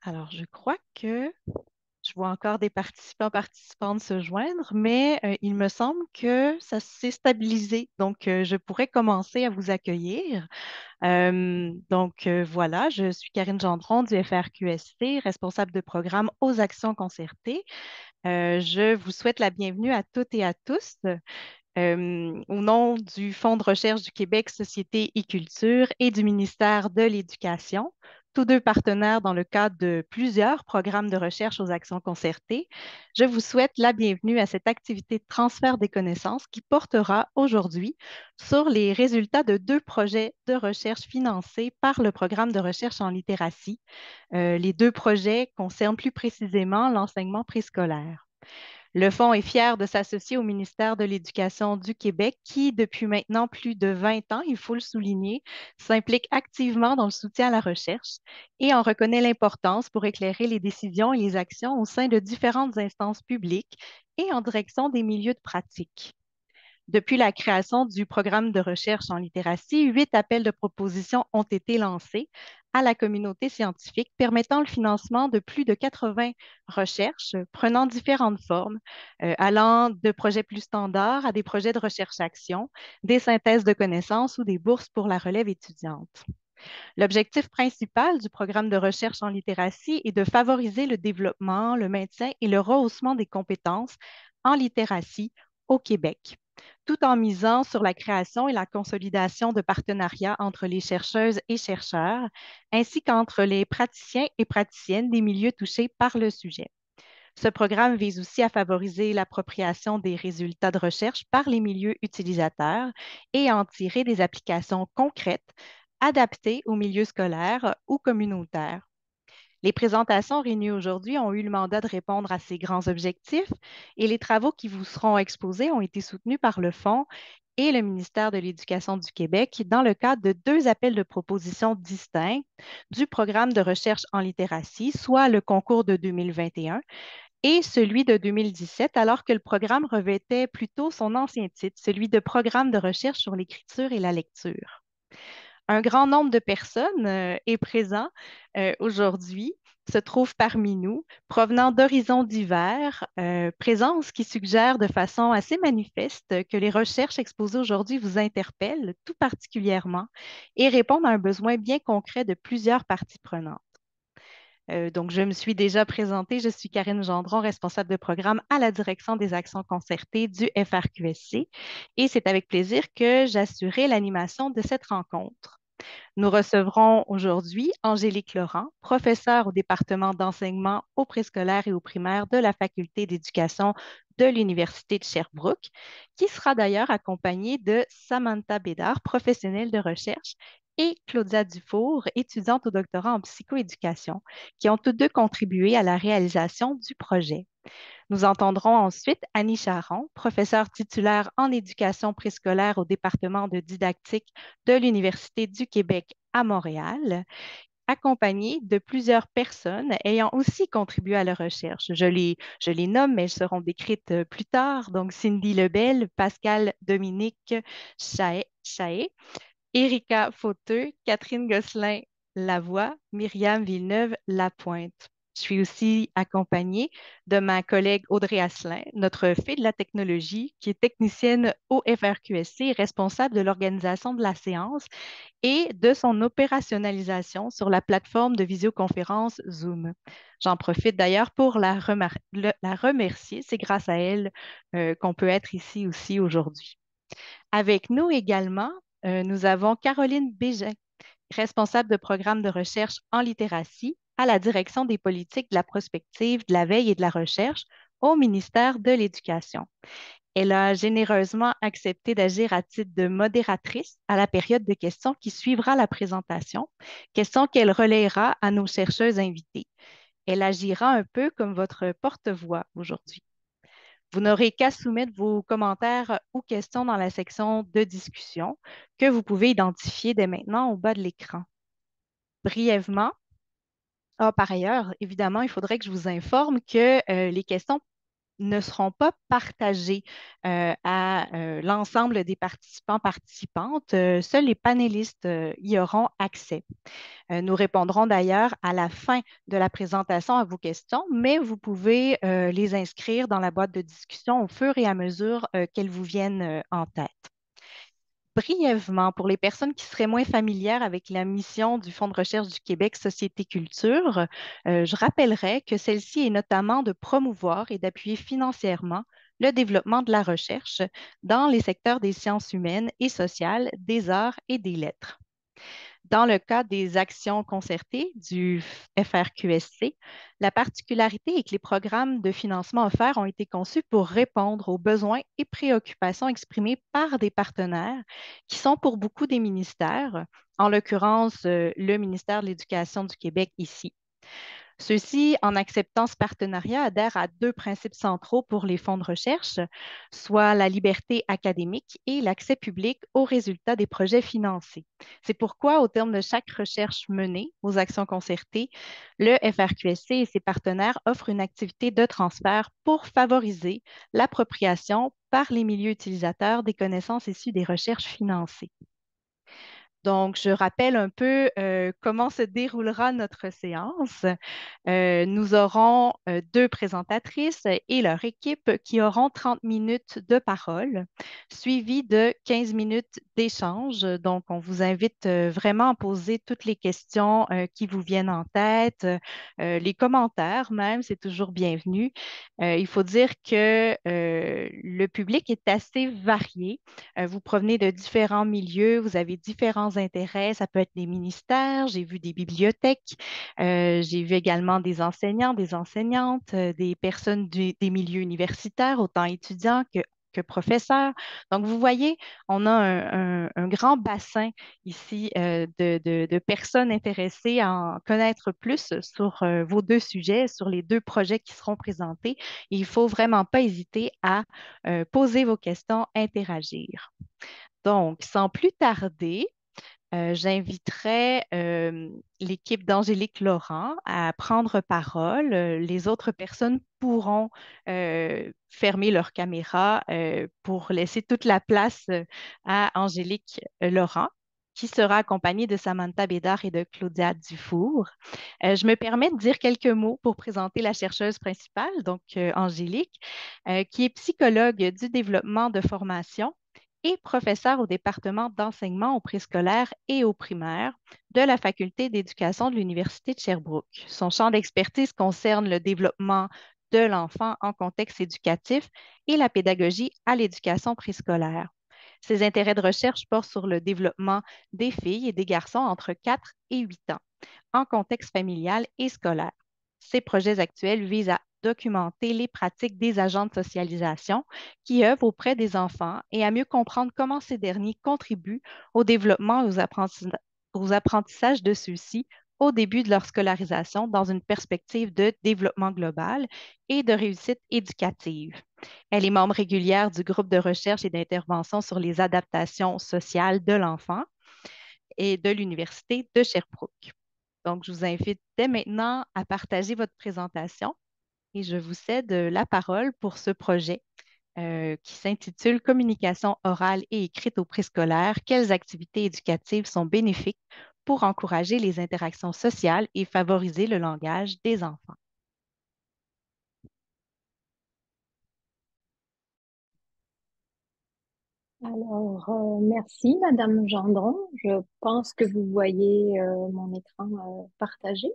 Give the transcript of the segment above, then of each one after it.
Alors, je crois que je vois encore des participants, participantes se joindre, mais il me semble que ça s'est stabilisé. Donc, je pourrais commencer à vous accueillir. Voilà, je suis Karine Gendron du FRQSC, responsable de programme aux actions concertées. Je vous souhaite la bienvenue à toutes et à tous. Au nom du Fonds de recherche du Québec, Société et Culture et du ministère de l'Éducation, tous deux partenaires dans le cadre de plusieurs programmes de recherche aux actions concertées, je vous souhaite la bienvenue à cette activité de transfert des connaissances qui portera aujourd'hui sur les résultats de deux projets de recherche financés par le programme de recherche en littératie. Les deux projets concernent plus précisément l'enseignement préscolaire. Le Fonds est fier de s'associer au ministère de l'Éducation du Québec qui, depuis maintenant plus de 20 ans, il faut le souligner, s'implique activement dans le soutien à la recherche et en reconnaît l'importance pour éclairer les décisions et les actions au sein de différentes instances publiques et en direction des milieux de pratique. Depuis la création du programme de recherche en littératie, 8 appels de propositions ont été lancés à la communauté scientifique, permettant le financement de plus de 80 recherches prenant différentes formes, allant de projets plus standards à des projets de recherche-action, des synthèses de connaissances ou des bourses pour la relève étudiante. L'objectif principal du programme de recherche en littératie est de favoriser le développement, le maintien et le rehaussement des compétences en littératie au Québec, tout en misant sur la création et la consolidation de partenariats entre les chercheuses et chercheurs, ainsi qu'entre les praticiens et praticiennes des milieux touchés par le sujet. Ce programme vise aussi à favoriser l'appropriation des résultats de recherche par les milieux utilisateurs et à en tirer des applications concrètes adaptées aux milieux scolaires ou communautaires. Les présentations réunies aujourd'hui ont eu le mandat de répondre à ces grands objectifs et les travaux qui vous seront exposés ont été soutenus par le Fonds et le ministère de l'Éducation du Québec dans le cadre de 2 appels de propositions distincts du programme de recherche en littératie, soit le concours de 2021 et celui de 2017, alors que le programme revêtait plutôt son ancien titre, celui de Programme de recherche sur l'écriture et la lecture. Un grand nombre de personnes est présent aujourd'hui, se trouve parmi nous, provenant d'horizons divers, présence qui suggère de façon assez manifeste que les recherches exposées aujourd'hui vous interpellent tout particulièrement et répondent à un besoin bien concret de plusieurs parties prenantes. Donc, je me suis déjà présentée. Je suis Karine Gendron, responsable de programme à la direction des actions concertées du FRQSC. Et c'est avec plaisir que j'assurerai l'animation de cette rencontre. Nous recevrons aujourd'hui Angélique Laurent, professeure au département d'enseignement au préscolaire et au primaire de la Faculté d'éducation de l'Université de Sherbrooke, qui sera d'ailleurs accompagnée de Samantha Bédard, professionnelle de recherche, et Claudia Dufour, étudiante au doctorat en psychoéducation, qui ont toutes deux contribué à la réalisation du projet. Nous entendrons ensuite Annie Charon, professeure titulaire en éducation préscolaire au département de didactique de l'Université du Québec à Montréal, accompagnée de plusieurs personnes ayant aussi contribué à la recherche. Je les nomme, mais elles seront décrites plus tard. Donc, Cindy Lebel, Pascal Dominique Chaé, Erika Fauteux, Catherine Gosselin-Lavoie, Myriam Villeneuve-Lapointe. Je suis aussi accompagnée de ma collègue Audrey Asselin, notre fée de la technologie, qui est technicienne au FRQSC et responsable de l'organisation de la séance et de son opérationnalisation sur la plateforme de visioconférence Zoom. J'en profite d'ailleurs pour la remercier. C'est grâce à elle qu'on peut être ici aussi aujourd'hui. Avec nous également, nous avons Caroline Bégin, responsable de programme de recherche en littératie à la direction des politiques de la prospective, de la veille et de la recherche au ministère de l'Éducation. Elle a généreusement accepté d'agir à titre de modératrice à la période de questions qui suivra la présentation, questions qu'elle relayera à nos chercheuses invitées. Elle agira un peu comme votre porte-voix aujourd'hui. Vous n'aurez qu'à soumettre vos commentaires ou questions dans la section de discussion que vous pouvez identifier dès maintenant au bas de l'écran. Brièvement, par ailleurs, évidemment, il faudrait que je vous informe que les questions ne seront pas partagés à l'ensemble des participants, participantes. Seuls les panélistes y auront accès. Nous répondrons d'ailleurs à la fin de la présentation à vos questions, mais vous pouvez les inscrire dans la boîte de discussion au fur et à mesure qu'elles vous viennent en tête. Brièvement, pour les personnes qui seraient moins familières avec la mission du Fonds de recherche du Québec Société Culture, je rappellerai que celle-ci est notamment de promouvoir et d'appuyer financièrement le développement de la recherche dans les secteurs des sciences humaines et sociales, des arts et des lettres. Dans le cas des actions concertées du FRQSC, la particularité est que les programmes de financement offerts ont été conçus pour répondre aux besoins et préoccupations exprimés par des partenaires qui sont pour beaucoup des ministères, en l'occurrence le ministère de l'Éducation du Québec ici. Ceux-ci, en acceptant ce partenariat, adhèrent à deux principes centraux pour les fonds de recherche, soit la liberté académique et l'accès public aux résultats des projets financés. C'est pourquoi, au terme de chaque recherche menée aux actions concertées, le FRQSC et ses partenaires offrent une activité de transfert pour favoriser l'appropriation par les milieux utilisateurs des connaissances issues des recherches financées. Donc, je rappelle un peu comment se déroulera notre séance. Nous aurons deux présentatrices et leur équipe qui auront 30 minutes de parole, suivies de 15 minutes d'échange. Donc, on vous invite vraiment à poser toutes les questions qui vous viennent en tête, les commentaires même, c'est toujours bienvenu. Il faut dire que le public est assez varié. Vous provenez de différents milieux, vous avez différents intérêts. Ça peut être des ministères, j'ai vu des bibliothèques, j'ai vu également des enseignants, des enseignantes, des personnes des milieux universitaires, autant étudiants que professeurs. Donc, vous voyez, on a un grand bassin ici de personnes intéressées à en connaître plus sur vos deux sujets, sur les deux projets qui seront présentés. Et il ne faut vraiment pas hésiter à poser vos questions, interagir. Donc, sans plus tarder, j'inviterai l'équipe d'Angélique Laurent à prendre parole. Les autres personnes pourront fermer leur caméra pour laisser toute la place à Angélique Laurent, qui sera accompagnée de Samantha Bédard et de Claudia Dufour. Je me permets de dire quelques mots pour présenter la chercheuse principale, donc Angélique, qui est psychologue du développement de formation et professeur au département d'enseignement au préscolaire et au primaire de la Faculté d'éducation de l'Université de Sherbrooke. Son champ d'expertise concerne le développement de l'enfant en contexte éducatif et la pédagogie à l'éducation préscolaire. Ses intérêts de recherche portent sur le développement des filles et des garçons entre 4 et 8 ans en contexte familial et scolaire. Ces projets actuels visent à documenter les pratiques des agents de socialisation qui œuvrent auprès des enfants et à mieux comprendre comment ces derniers contribuent au développement et aux apprentissages de ceux-ci au début de leur scolarisation dans une perspective de développement global et de réussite éducative. Elle est membre régulière du groupe de recherche et d'intervention sur les adaptations sociales de l'enfant et de l'Université de Sherbrooke. Donc, je vous invite dès maintenant à partager votre présentation et je vous cède la parole pour ce projet qui s'intitule Communication orale et écrite au préscolaire. Quelles activités éducatives sont bénéfiques pour encourager les interactions sociales et favoriser le langage des enfants? Alors, merci Madame Gendron. Je pense que vous voyez mon écran partagé.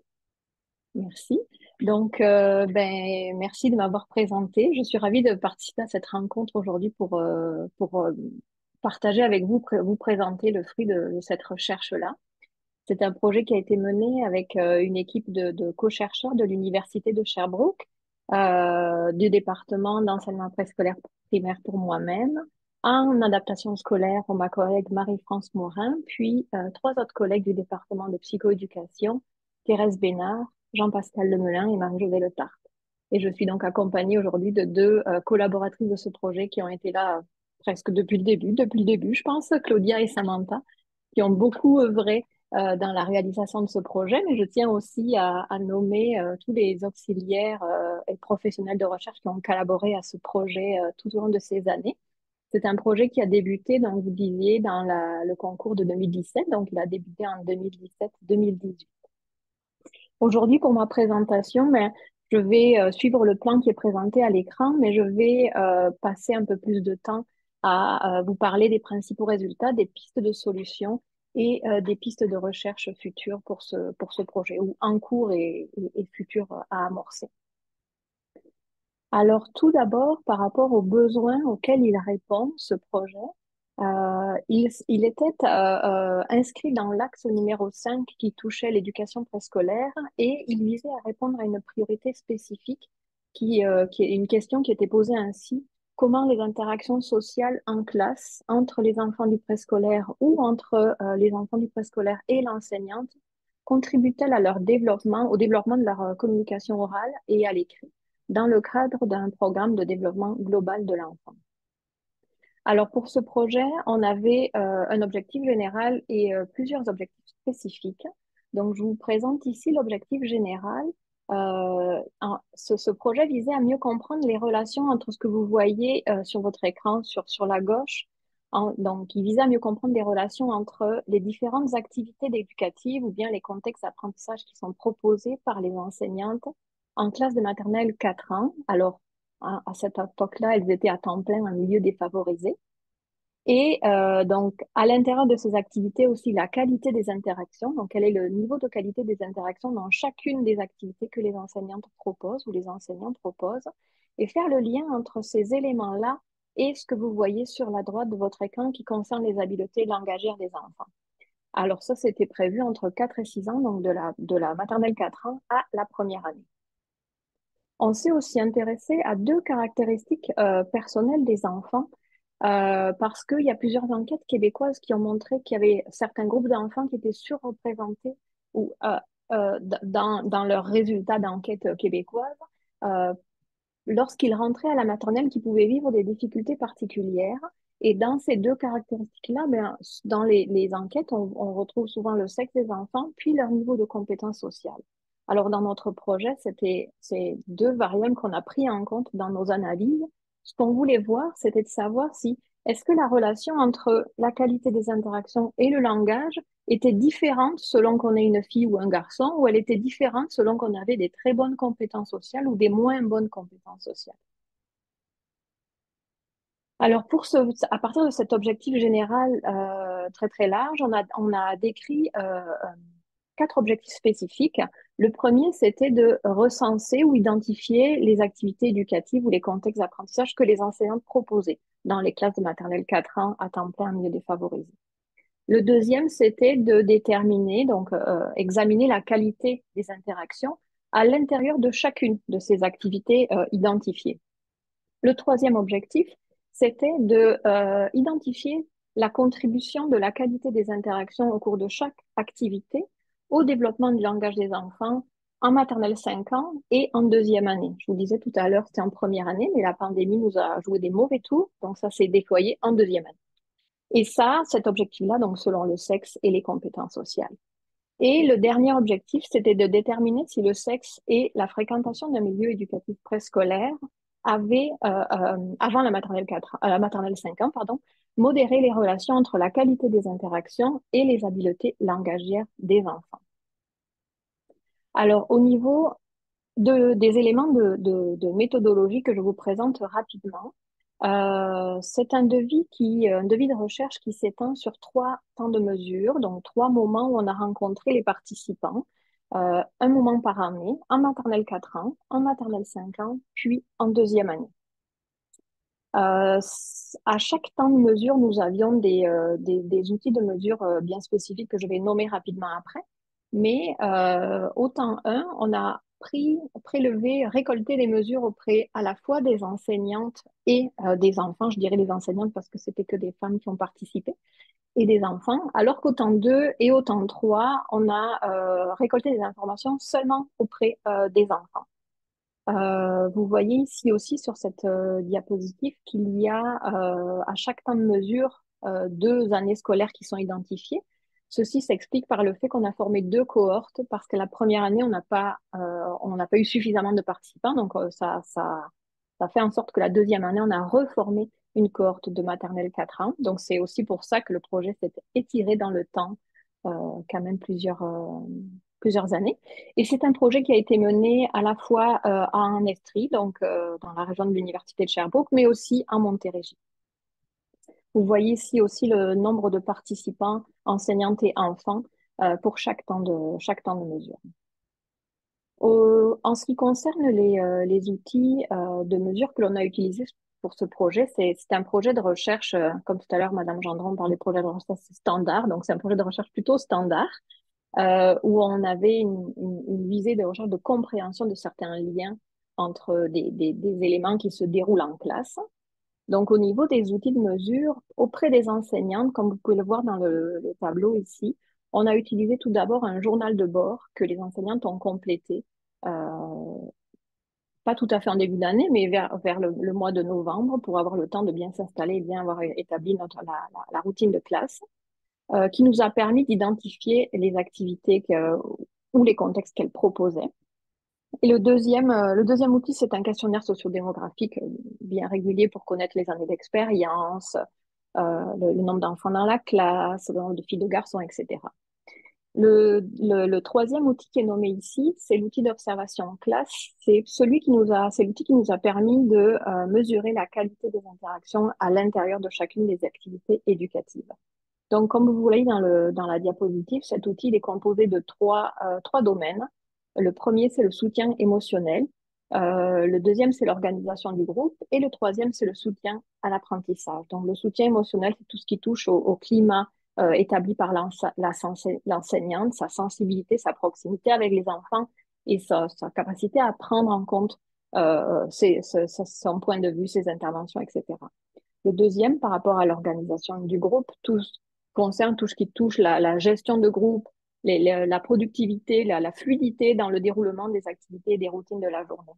Merci. Donc, merci de m'avoir présenté. Je suis ravie de participer à cette rencontre aujourd'hui pour partager avec vous, vous présenter le fruit de cette recherche-là. C'est un projet qui a été mené avec une équipe de co-chercheurs de l'Université de Sherbrooke, du département d'enseignement préscolaire primaire pour moi-même, en adaptation scolaire pour ma collègue Marie-France Morin, puis trois autres collègues du département de psychoéducation, Thérèse Bénard, Jean-Pascal Lemelin et Marie-Josée Le Tart. Et je suis donc accompagnée aujourd'hui de deux collaboratrices de ce projet qui ont été là presque depuis le début, je pense, Claudia et Samantha, qui ont beaucoup œuvré dans la réalisation de ce projet, mais je tiens aussi à nommer tous les auxiliaires et professionnels de recherche qui ont collaboré à ce projet tout au long de ces années. C'est un projet qui a débuté, donc vous disiez, dans le concours de 2017, donc il a débuté en 2017-2018. Aujourd'hui, pour ma présentation, ben, je vais suivre le plan qui est présenté à l'écran, mais je vais passer un peu plus de temps à vous parler des principaux résultats, des pistes de solutions et des pistes de recherche futures pour ce projet, ou en cours et futures à amorcer. Alors, tout d'abord, par rapport aux besoins auxquels il répond, ce projet, il était inscrit dans l'axe numéro 5 qui touchait l'éducation préscolaire et il visait à répondre à une priorité spécifique qui est une question qui était posée ainsi: comment les interactions sociales en classe entre les enfants du préscolaire ou entre les enfants du préscolaire et l'enseignante contribuent-elles à leur développement, au développement de leur communication orale et à l'écrit dans le cadre d'un programme de développement global de l'enfant. Alors pour ce projet, on avait un objectif général et plusieurs objectifs spécifiques. Donc je vous présente ici l'objectif général. Ce projet visait à mieux comprendre les relations entre ce que vous voyez sur votre écran, sur la gauche. Donc il visait à mieux comprendre les relations entre les différentes activités éducatives ou bien les contextes d'apprentissage qui sont proposés par les enseignantes en classe de maternelle 4 ans. Alors à cette époque-là, elles étaient à temps plein en milieu défavorisé. Et donc, à l'intérieur de ces activités aussi, la qualité des interactions. Donc, quel est le niveau de qualité des interactions dans chacune des activités que les enseignantes proposent ou les enseignants proposent. Et faire le lien entre ces éléments-là et ce que vous voyez sur la droite de votre écran qui concerne les habiletés langagières des enfants. Alors, ça, c'était prévu entre 4 et 6 ans, donc de la maternelle 4 ans à la première année. On s'est aussi intéressé à deux caractéristiques personnelles des enfants parce qu'il y a plusieurs enquêtes québécoises qui ont montré qu'il y avait certains groupes d'enfants qui étaient surreprésentés ou, dans leurs résultats d'enquête québécoise euh, lorsqu'ils rentraient à la maternelle, qui pouvaient vivre des difficultés particulières. Et dans ces deux caractéristiques-là, ben, dans les enquêtes, on retrouve souvent le sexe des enfants, puis leur niveau de compétence sociale. Alors, dans notre projet, c'était ces deux variables qu'on a pris en compte dans nos analyses. Ce qu'on voulait voir, c'était de savoir si est-ce que la relation entre la qualité des interactions et le langage était différente selon qu'on est une fille ou un garçon, ou elle était différente selon qu'on avait des très bonnes compétences sociales ou des moins bonnes compétences sociales. Alors, à partir de cet objectif général très très large, on a décrit 4 objectifs spécifiques. Le premier, c'était de recenser ou identifier les activités éducatives ou les contextes d'apprentissage que les enseignants proposaient dans les classes de maternelle 4 ans à temps plein en milieu défavorisé. Le deuxième, c'était de déterminer, donc examiner la qualité des interactions à l'intérieur de chacune de ces activités identifiées. Le troisième objectif, c'était de identifier la contribution de la qualité des interactions au cours de chaque activité au développement du langage des enfants en maternelle 5 ans et en deuxième année. Je vous disais tout à l'heure, c'était en première année, mais la pandémie nous a joué des mauvais tours, donc ça s'est déployé en deuxième année. Et ça, cet objectif-là, donc selon le sexe et les compétences sociales. Et le dernier objectif, c'était de déterminer si le sexe et la fréquentation d'un milieu éducatif préscolaire avaient, avant la maternelle 4, la maternelle 5 ans, pardon, modéré les relations entre la qualité des interactions et les habiletés langagières des enfants. Alors, au niveau des éléments de méthodologie que je vous présente rapidement, c'est un devis de recherche qui s'étend sur 3 temps de mesure, donc 3 moments où on a rencontré les participants, un moment par année, en maternelle 4 ans, en maternelle 5 ans, puis en deuxième année. À chaque temps de mesure, nous avions des outils de mesure bien spécifiques que je vais nommer rapidement après. Mais au temps 1, on a prélevé, récolté les mesures auprès à la fois des enseignantes et des enfants. Je dirais les enseignantes parce que c'était que des femmes qui ont participé, et des enfants. Alors qu'au temps 2 et au temps 3, on a récolté des informations seulement auprès des enfants. Vous voyez ici aussi sur cette diapositive qu'il y a à chaque temps de mesure 2 années scolaires qui sont identifiées. Ceci s'explique par le fait qu'on a formé deux cohortes parce que la première année, on n'a pas eu suffisamment de participants. Donc, ça fait en sorte que la deuxième année, on a reformé une cohorte de maternelle 4 ans. Donc, c'est aussi pour ça que le projet s'est étiré dans le temps, quand même plusieurs années. Et c'est un projet qui a été mené à la fois en Estrie, donc dans la région de l'Université de Sherbrooke, mais aussi en Montérégie. Vous voyez ici aussi le nombre de participants, enseignantes et enfants, pour chaque temps de mesure. En ce qui concerne les outils de mesure que l'on a utilisés pour ce projet, c'est un projet de recherche, comme tout à l'heure, Madame Gendron parlait de projet de recherche standard, donc c'est un projet de recherche plutôt standard, où on avait une visée de recherche de compréhension de certains liens entre des éléments qui se déroulent en classe. Donc, au niveau des outils de mesure, auprès des enseignantes, comme vous pouvez le voir dans le tableau ici, on a utilisé tout d'abord un journal de bord que les enseignantes ont complété, pas tout à fait en début d'année, mais vers le mois de novembre pour avoir le temps de bien s'installer et bien avoir établi la routine de classe, qui nous a permis d'identifier les activités ou les contextes qu'elles proposaient. Et le deuxième outil, c'est un questionnaire sociodémographique bien régulier pour connaître les années d'expérience, le nombre d'enfants dans la classe, le nombre de filles, de garçons, etc. Le troisième outil qui est nommé ici, c'est l'outil d'observation en classe. C'est l'outil qui nous a permis de mesurer la qualité des interactions à l'intérieur de chacune des activités éducatives. Donc, comme vous voyez dans la diapositive, cet outil il est composé de trois domaines. Le premier, c'est le soutien émotionnel. Le deuxième, c'est l'organisation du groupe. Et le troisième, c'est le soutien à l'apprentissage. Donc, le soutien émotionnel, c'est tout ce qui touche au climat établi par l'enseignante, sa sensibilité, sa proximité avec les enfants et sa capacité à prendre en compte son point de vue, ses interventions, etc. Le deuxième, par rapport à l'organisation du groupe, concerne tout ce qui touche la gestion de groupe, la productivité, la fluidité dans le déroulement des activités et des routines de la journée.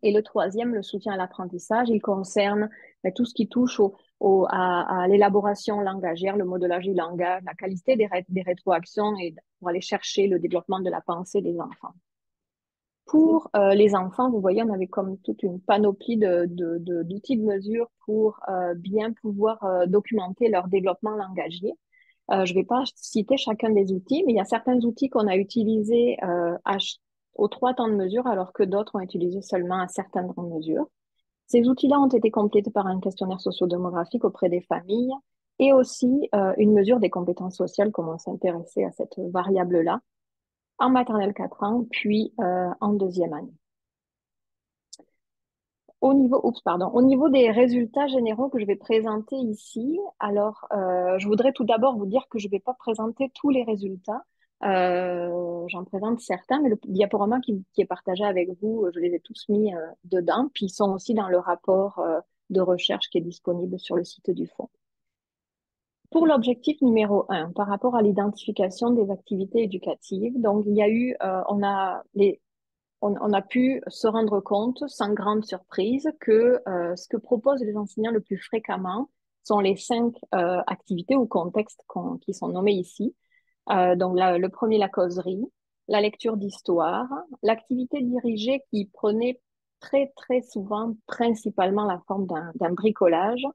Et le troisième, le soutien à l'apprentissage, il concerne tout ce qui touche à l'élaboration langagière, le modelage du langage, la qualité des rétroactions et pour aller chercher le développement de la pensée des enfants. Pour les enfants, vous voyez, on avait comme toute une panoplie d'outils de mesure pour bien pouvoir documenter leur développement langagier. Je ne vais pas citer chacun des outils, mais il y a certains outils qu'on a utilisés aux 3 temps de mesure, alors que d'autres ont utilisé seulement à certains temps de mesure. Ces outils-là ont été complétés par un questionnaire sociodémographique auprès des familles et aussi une mesure des compétences sociales, comme on s'intéressait à cette variable-là, en maternelle 4 ans, puis en deuxième année. Au niveau des résultats généraux que je vais présenter ici, alors je voudrais tout d'abord vous dire que je ne vais pas présenter tous les résultats. J'en présente certains, mais le diaporama qui est partagé avec vous, je les ai tous mis dedans, puis ils sont aussi dans le rapport de recherche qui est disponible sur le site du fonds. Pour l'objectif numéro 1, par rapport à l'identification des activités éducatives, donc il y a eu, on a pu se rendre compte, sans grande surprise, que ce que proposent les enseignants le plus fréquemment sont les 5 activités ou contextes qui sont nommés ici. Donc le premier, la causerie, la lecture d'histoire, l'activité dirigée qui prenait très, très souvent, principalement la forme d'un bricolage,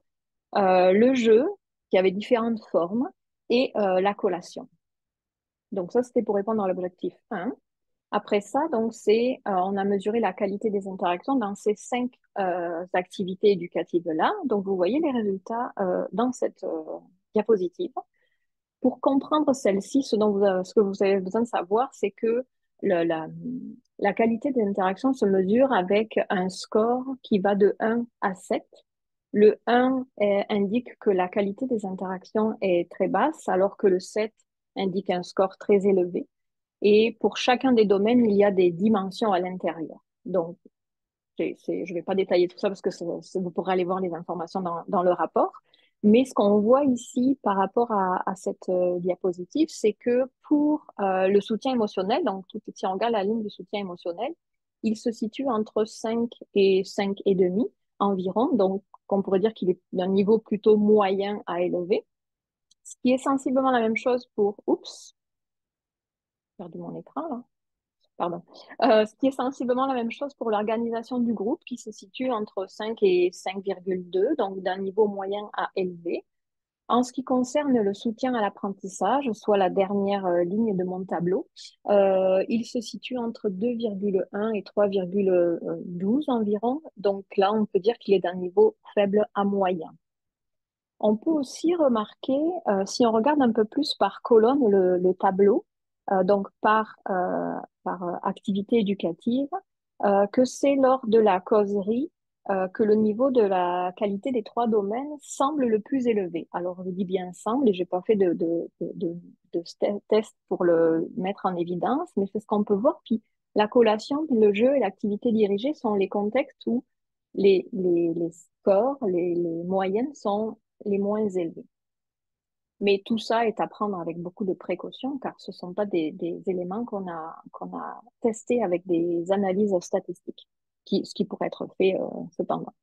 le jeu qui avait différentes formes et la collation. Donc ça, c'était pour répondre à l'objectif 1. Après ça, donc, on a mesuré la qualité des interactions dans ces 5 activités éducatives-là. Donc, vous voyez les résultats dans cette diapositive. Pour comprendre celle-ci, ce que vous avez besoin de savoir, c'est que la qualité des interactions se mesure avec un score qui va de 1 à 7. Le 1 indique que la qualité des interactions est très basse, alors que le 7 indique un score très élevé. Et pour chacun des domaines, il y a des dimensions à l'intérieur. Donc, je ne vais pas détailler tout ça parce que vous pourrez aller voir les informations dans le rapport. Mais ce qu'on voit ici par rapport à cette diapositive, c'est que pour le soutien émotionnel, donc tout si on regarde la ligne du soutien émotionnel, il se situe entre 5 et 5,5 environ. Donc, on pourrait dire qu'il est d'un niveau plutôt moyen à élevé. Ce qui est sensiblement la même chose pour... Oups, j'ai perdu mon écran là. Pardon. Ce qui est sensiblement la même chose pour l'organisation du groupe qui se situe entre 5 et 5,2, donc d'un niveau moyen à élevé. En ce qui concerne le soutien à l'apprentissage, soit la dernière ligne de mon tableau, il se situe entre 2,1 et 3,12 environ. Donc là, on peut dire qu'il est d'un niveau faible à moyen. On peut aussi remarquer, si on regarde un peu plus par colonne le tableau, donc par activité éducative, que c'est lors de la causerie que le niveau de la qualité des trois domaines semble le plus élevé. Alors, je dis bien semble, et j'ai pas fait de test pour le mettre en évidence, mais c'est ce qu'on peut voir. Puis la collation, puis le jeu et l'activité dirigée sont les contextes où les scores, les moyennes sont les moins élevés. Mais tout ça est à prendre avec beaucoup de précautions car ce ne sont pas des éléments qu'on a testés avec des analyses statistiques, ce qui pourrait être fait cependant.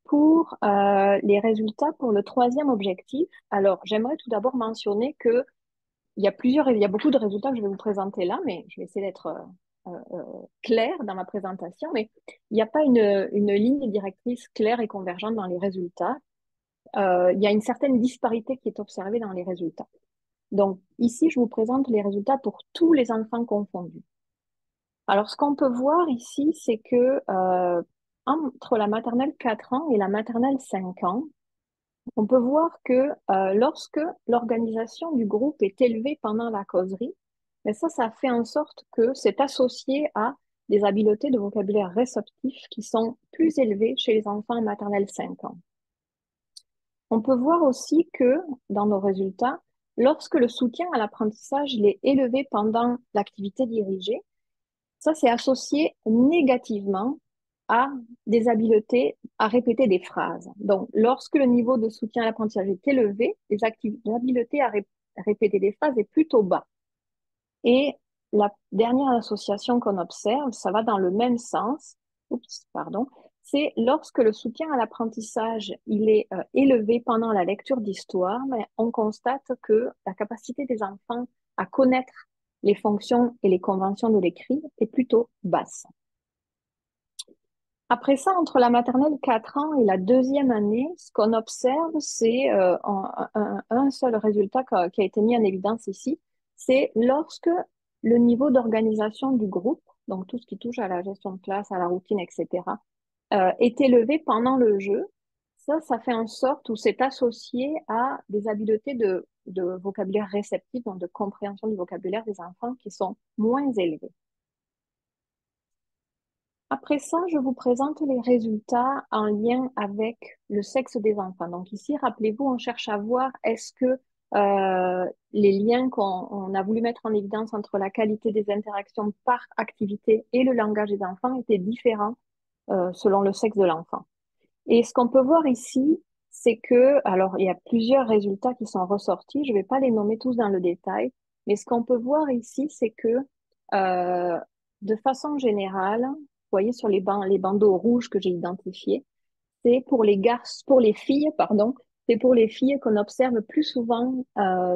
Pour les résultats pour le troisième objectif, alors j'aimerais tout d'abord mentionner que il y a beaucoup de résultats que je vais vous présenter là, mais je vais essayer d'être claire dans ma présentation, mais il n'y a pas une ligne directrice claire et convergente dans les résultats. Il y a une certaine disparité qui est observée dans les résultats. Donc, ici, je vous présente les résultats pour tous les enfants confondus. Alors, ce qu'on peut voir ici, c'est que entre la maternelle 4 ans et la maternelle 5 ans, on peut voir que lorsque l'organisation du groupe est élevée pendant la causerie, mais ça fait en sorte que c'est associé à des habiletés de vocabulaire réceptif qui sont plus élevées chez les enfants en maternelle 5 ans. On peut voir aussi que dans nos résultats, lorsque le soutien à l'apprentissage est élevé pendant l'activité dirigée, ça c'est associé négativement à des habiletés à répéter des phrases. Donc, lorsque le niveau de soutien à l'apprentissage est élevé, les habiletés à répéter des phrases est plutôt bas. Et la dernière association qu'on observe, ça va dans le même sens. Oups, pardon. C'est lorsque le soutien à l'apprentissage il est élevé pendant la lecture d'histoire, mais on constate que la capacité des enfants à connaître les fonctions et les conventions de l'écrit est plutôt basse. Après ça, entre la maternelle 4 ans et la deuxième année, ce qu'on observe, c'est un seul résultat qui a été mis en évidence ici, c'est lorsque le niveau d'organisation du groupe, donc tout ce qui touche à la gestion de classe, à la routine, etc., est élevé pendant le jeu. Ça fait en sorte où c'est associé à des habiletés de vocabulaire réceptif, donc de compréhension du vocabulaire des enfants qui sont moins élevées. Après ça, je vous présente les résultats en lien avec le sexe des enfants. Donc ici, rappelez-vous, on cherche à voir est-ce que les liens qu'on a voulu mettre en évidence entre la qualité des interactions par activité et le langage des enfants étaient différents selon le sexe de l'enfant. Et ce qu'on peut voir ici, c'est que, alors il y a plusieurs résultats qui sont ressortis, je ne vais pas les nommer tous dans le détail, mais ce qu'on peut voir ici, c'est que euh, de façon générale, vous voyez sur les bandeaux rouges que j'ai identifiés, c'est pour les garçons, pour les filles, pardon, c'est pour les filles qu'on observe plus souvent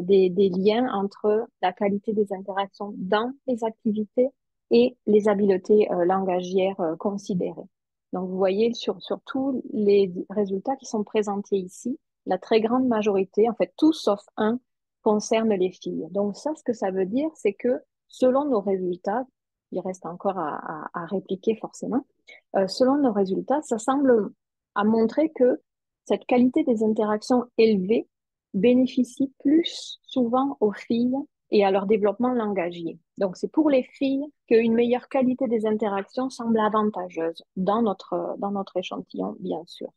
des liens entre la qualité des interactions dans les activités et les habiletés langagières considérées. Donc, vous voyez sur tous les résultats qui sont présentés ici, la très grande majorité, en fait, tout sauf un, concerne les filles. Donc, ça, ce que ça veut dire, c'est que selon nos résultats, il reste encore à répliquer forcément, selon nos résultats, ça semble à montrer que cette qualité des interactions élevées bénéficie plus souvent aux filles et à leur développement langagier. Donc, c'est pour les filles qu'une meilleure qualité des interactions semble avantageuse dans notre échantillon, bien sûr.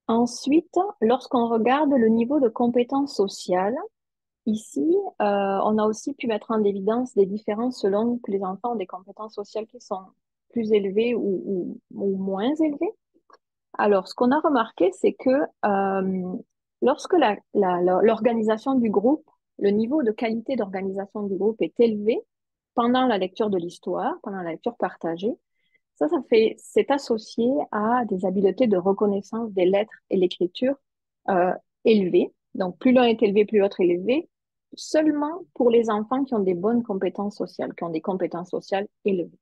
Ensuite, lorsqu'on regarde le niveau de compétence sociale, ici, on a aussi pu mettre en évidence des différences selon que les enfants ont des compétences sociales qui sont plus élevées ou moins élevées. Alors, ce qu'on a remarqué, c'est que lorsque l'organisation du groupe, le niveau de qualité d'organisation du groupe est élevé pendant la lecture de l'histoire, pendant la lecture partagée, c'est associé à des habiletés de reconnaissance des lettres et l'écriture élevé. Donc, plus l'un est élevé, plus l'autre est élevé, seulement pour les enfants qui ont des bonnes compétences sociales, qui ont des compétences sociales élevées.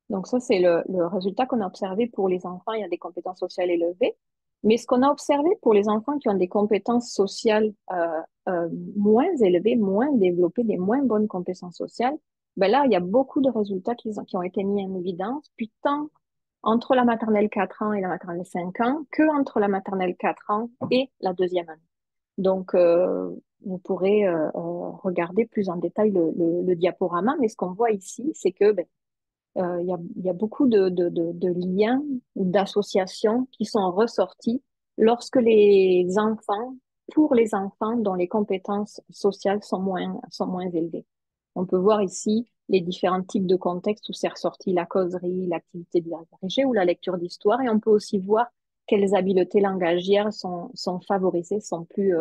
Donc ça, c'est le résultat qu'on a observé pour les enfants. Il y a des compétences sociales élevées. Mais ce qu'on a observé pour les enfants qui ont des compétences sociales moins élevées, moins développées, des moins bonnes compétences sociales, ben là, il y a beaucoup de résultats qui ont été mis en évidence, puis tant entre la maternelle 4 ans et la maternelle 5 ans, que entre la maternelle 4 ans et la deuxième année. Donc, vous pourrez regarder plus en détail le diaporama, mais ce qu'on voit ici, c'est que ben, il y a beaucoup de liens ou d'associations qui sont ressortis lorsque les enfants, pour les enfants dont les compétences sociales sont moins élevées. On peut voir ici les différents types de contextes où c'est ressorti la causerie, l'activité dirigée ou la lecture d'histoire. Et on peut aussi voir quelles habiletés langagières sont favorisées, sont plus,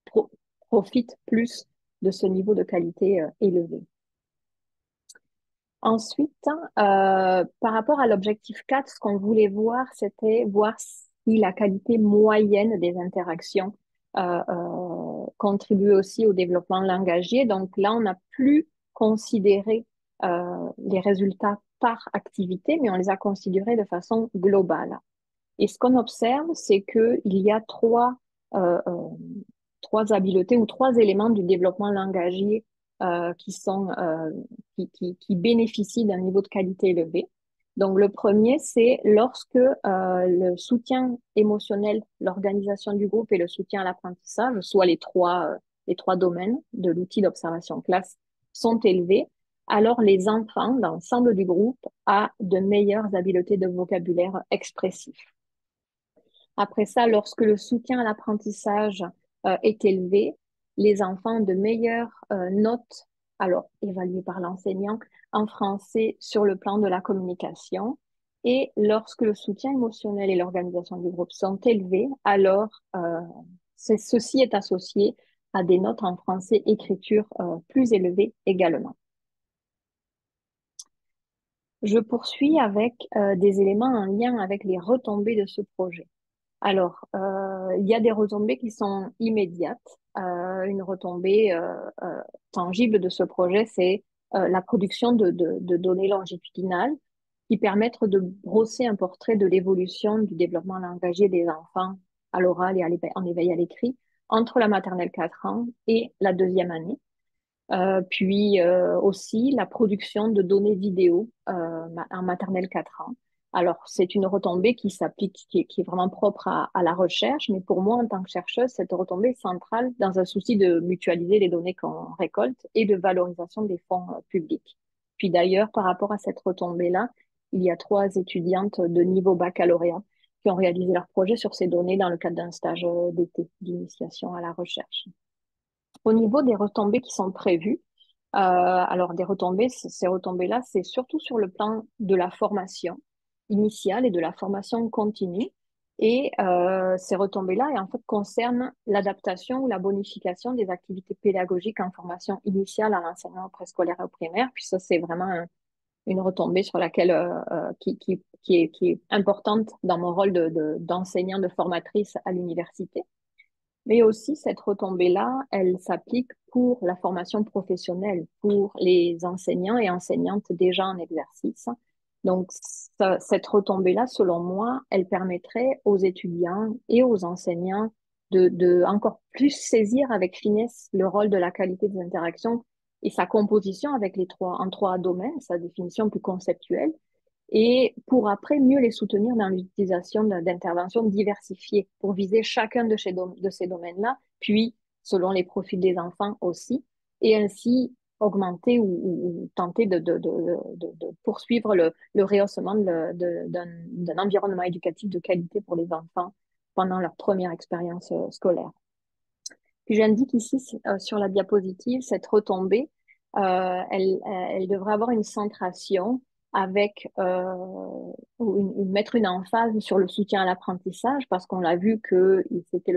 pro- profitent plus de ce niveau de qualité élevé. Ensuite, par rapport à l'objectif 4, ce qu'on voulait voir, c'était voir si la qualité moyenne des interactions contribue aussi au développement langagier. Donc là, on n'a plus considéré les résultats par activité, mais on les a considérés de façon globale. Et ce qu'on observe, c'est qu'il y a euh, euh, trois habiletés ou trois éléments du développement langagier qui bénéficient d'un niveau de qualité élevé. Donc, le premier, c'est lorsque le soutien émotionnel, l'organisation du groupe et le soutien à l'apprentissage, soit les trois domaines de l'outil d'observation classe, sont élevés, alors les enfants, l'ensemble du groupe, a de meilleures habiletés de vocabulaire expressif. Après ça, lorsque le soutien à l'apprentissage est élevé, les enfants ont de meilleures notes, alors évaluées par l'enseignant, en français sur le plan de la communication. Et lorsque le soutien émotionnel et l'organisation du groupe sont élevés, alors ceci est associé à des notes en français écriture plus élevées également. Je poursuis avec des éléments en lien avec les retombées de ce projet. Alors, il y a des retombées qui sont immédiates. Une retombée tangible de ce projet, c'est la production de données longitudinales qui permettent de brosser un portrait de l'évolution du développement langagier des enfants à l'oral et en éveil à l'écrit entre la maternelle 4 ans et la deuxième année. Puis aussi la production de données vidéo en maternelle 4 ans. Alors, c'est une retombée qui s'applique, qui est vraiment propre à la recherche, mais pour moi, en tant que chercheuse, cette retombée est centrale dans un souci de mutualiser les données qu'on récolte et de valorisation des fonds publics. Puis d'ailleurs, par rapport à cette retombée-là, il y a trois étudiantes de niveau baccalauréat qui ont réalisé leur projet sur ces données dans le cadre d'un stage d'été d'initiation à la recherche. Au niveau des retombées qui sont prévues, alors des retombées, ces retombées-là, c'est surtout sur le plan de la formation initiale et de la formation continue. Et ces retombées-là, en fait, concernent l'adaptation ou la bonification des activités pédagogiques en formation initiale à l'enseignement préscolaire et au primaire. Puis ça, c'est vraiment une retombée sur laquelle qui est importante dans mon rôle d'enseignant, de formatrice à l'université. Mais aussi, cette retombée-là, elle s'applique pour la formation professionnelle, pour les enseignants et enseignantes déjà en exercice. Donc, cette retombée-là, selon moi, elle permettrait aux étudiants et aux enseignants de encore plus saisir avec finesse le rôle de la qualité des interactions et sa composition avec en trois domaines, sa définition plus conceptuelle, et pour après mieux les soutenir dans l'utilisation d'interventions diversifiées pour viser chacun de ces domaines-là, puis selon les profils des enfants aussi, et ainsi augmenter ou tenter de poursuivre le rehaussement d'un environnement éducatif de qualité pour les enfants pendant leur première expérience scolaire. Puis j'indique ici sur la diapositive cette retombée, elle devrait avoir une centration avec mettre une emphase sur le soutien à l'apprentissage parce qu'on a vu que c'était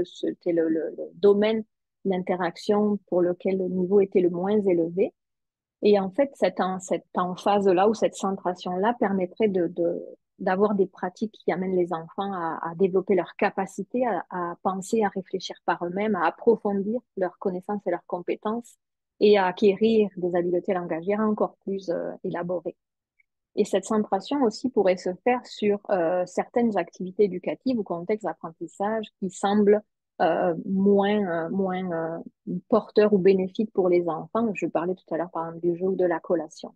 le domaine d'interaction pour lequel le niveau était le moins élevé. Et en fait, cette emphase-là ou cette centration-là permettrait d'avoir des pratiques qui amènent les enfants à développer leur capacité à penser, à réfléchir par eux-mêmes, à approfondir leurs connaissances et leurs compétences et à acquérir des habiletés langagières encore plus élaborées. Et cette centration aussi pourrait se faire sur certaines activités éducatives ou contextes d'apprentissage qui semblent moins porteurs ou bénéfiques pour les enfants. Je parlais tout à l'heure, par exemple, du jeu ou de la collation.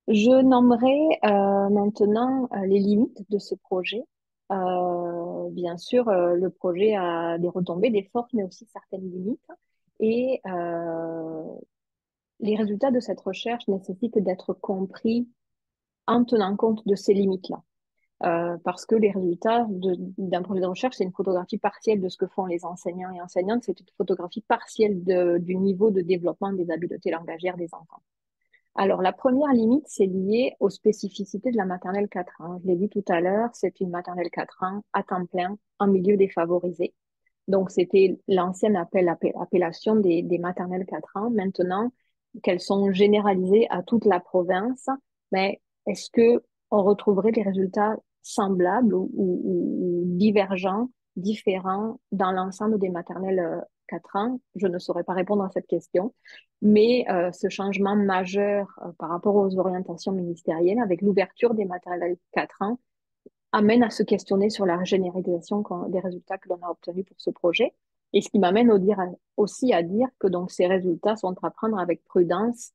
Je nommerai maintenant les limites de ce projet. Bien sûr, le projet a des retombées, des forces, mais aussi certaines limites. Et les résultats de cette recherche nécessitent d'être compris en tenant compte de ces limites-là. Parce que les résultats d'un projet de recherche, c'est une photographie partielle de ce que font les enseignants et enseignantes, c'est une photographie partielle du niveau de développement des habiletés langagières des enfants. Alors, la première limite, c'est lié aux spécificités de la maternelle 4 ans. Je l'ai dit tout à l'heure, c'est une maternelle 4 ans à temps plein en milieu défavorisé. Donc, c'était l'ancienne appellation des maternelles 4 ans. Maintenant qu'elles sont généralisées à toute la province, mais est-ce que on retrouverait des résultats semblables ou divergents, différents dans l'ensemble des maternelles 4 ans? Je ne saurais pas répondre à cette question. Mais ce changement majeur par rapport aux orientations ministérielles avec l'ouverture des maternelles 4 ans amène à se questionner sur la généralisation des résultats que l'on a obtenus pour ce projet. Et ce qui m'amène aussi à dire que donc ces résultats sont à prendre avec prudence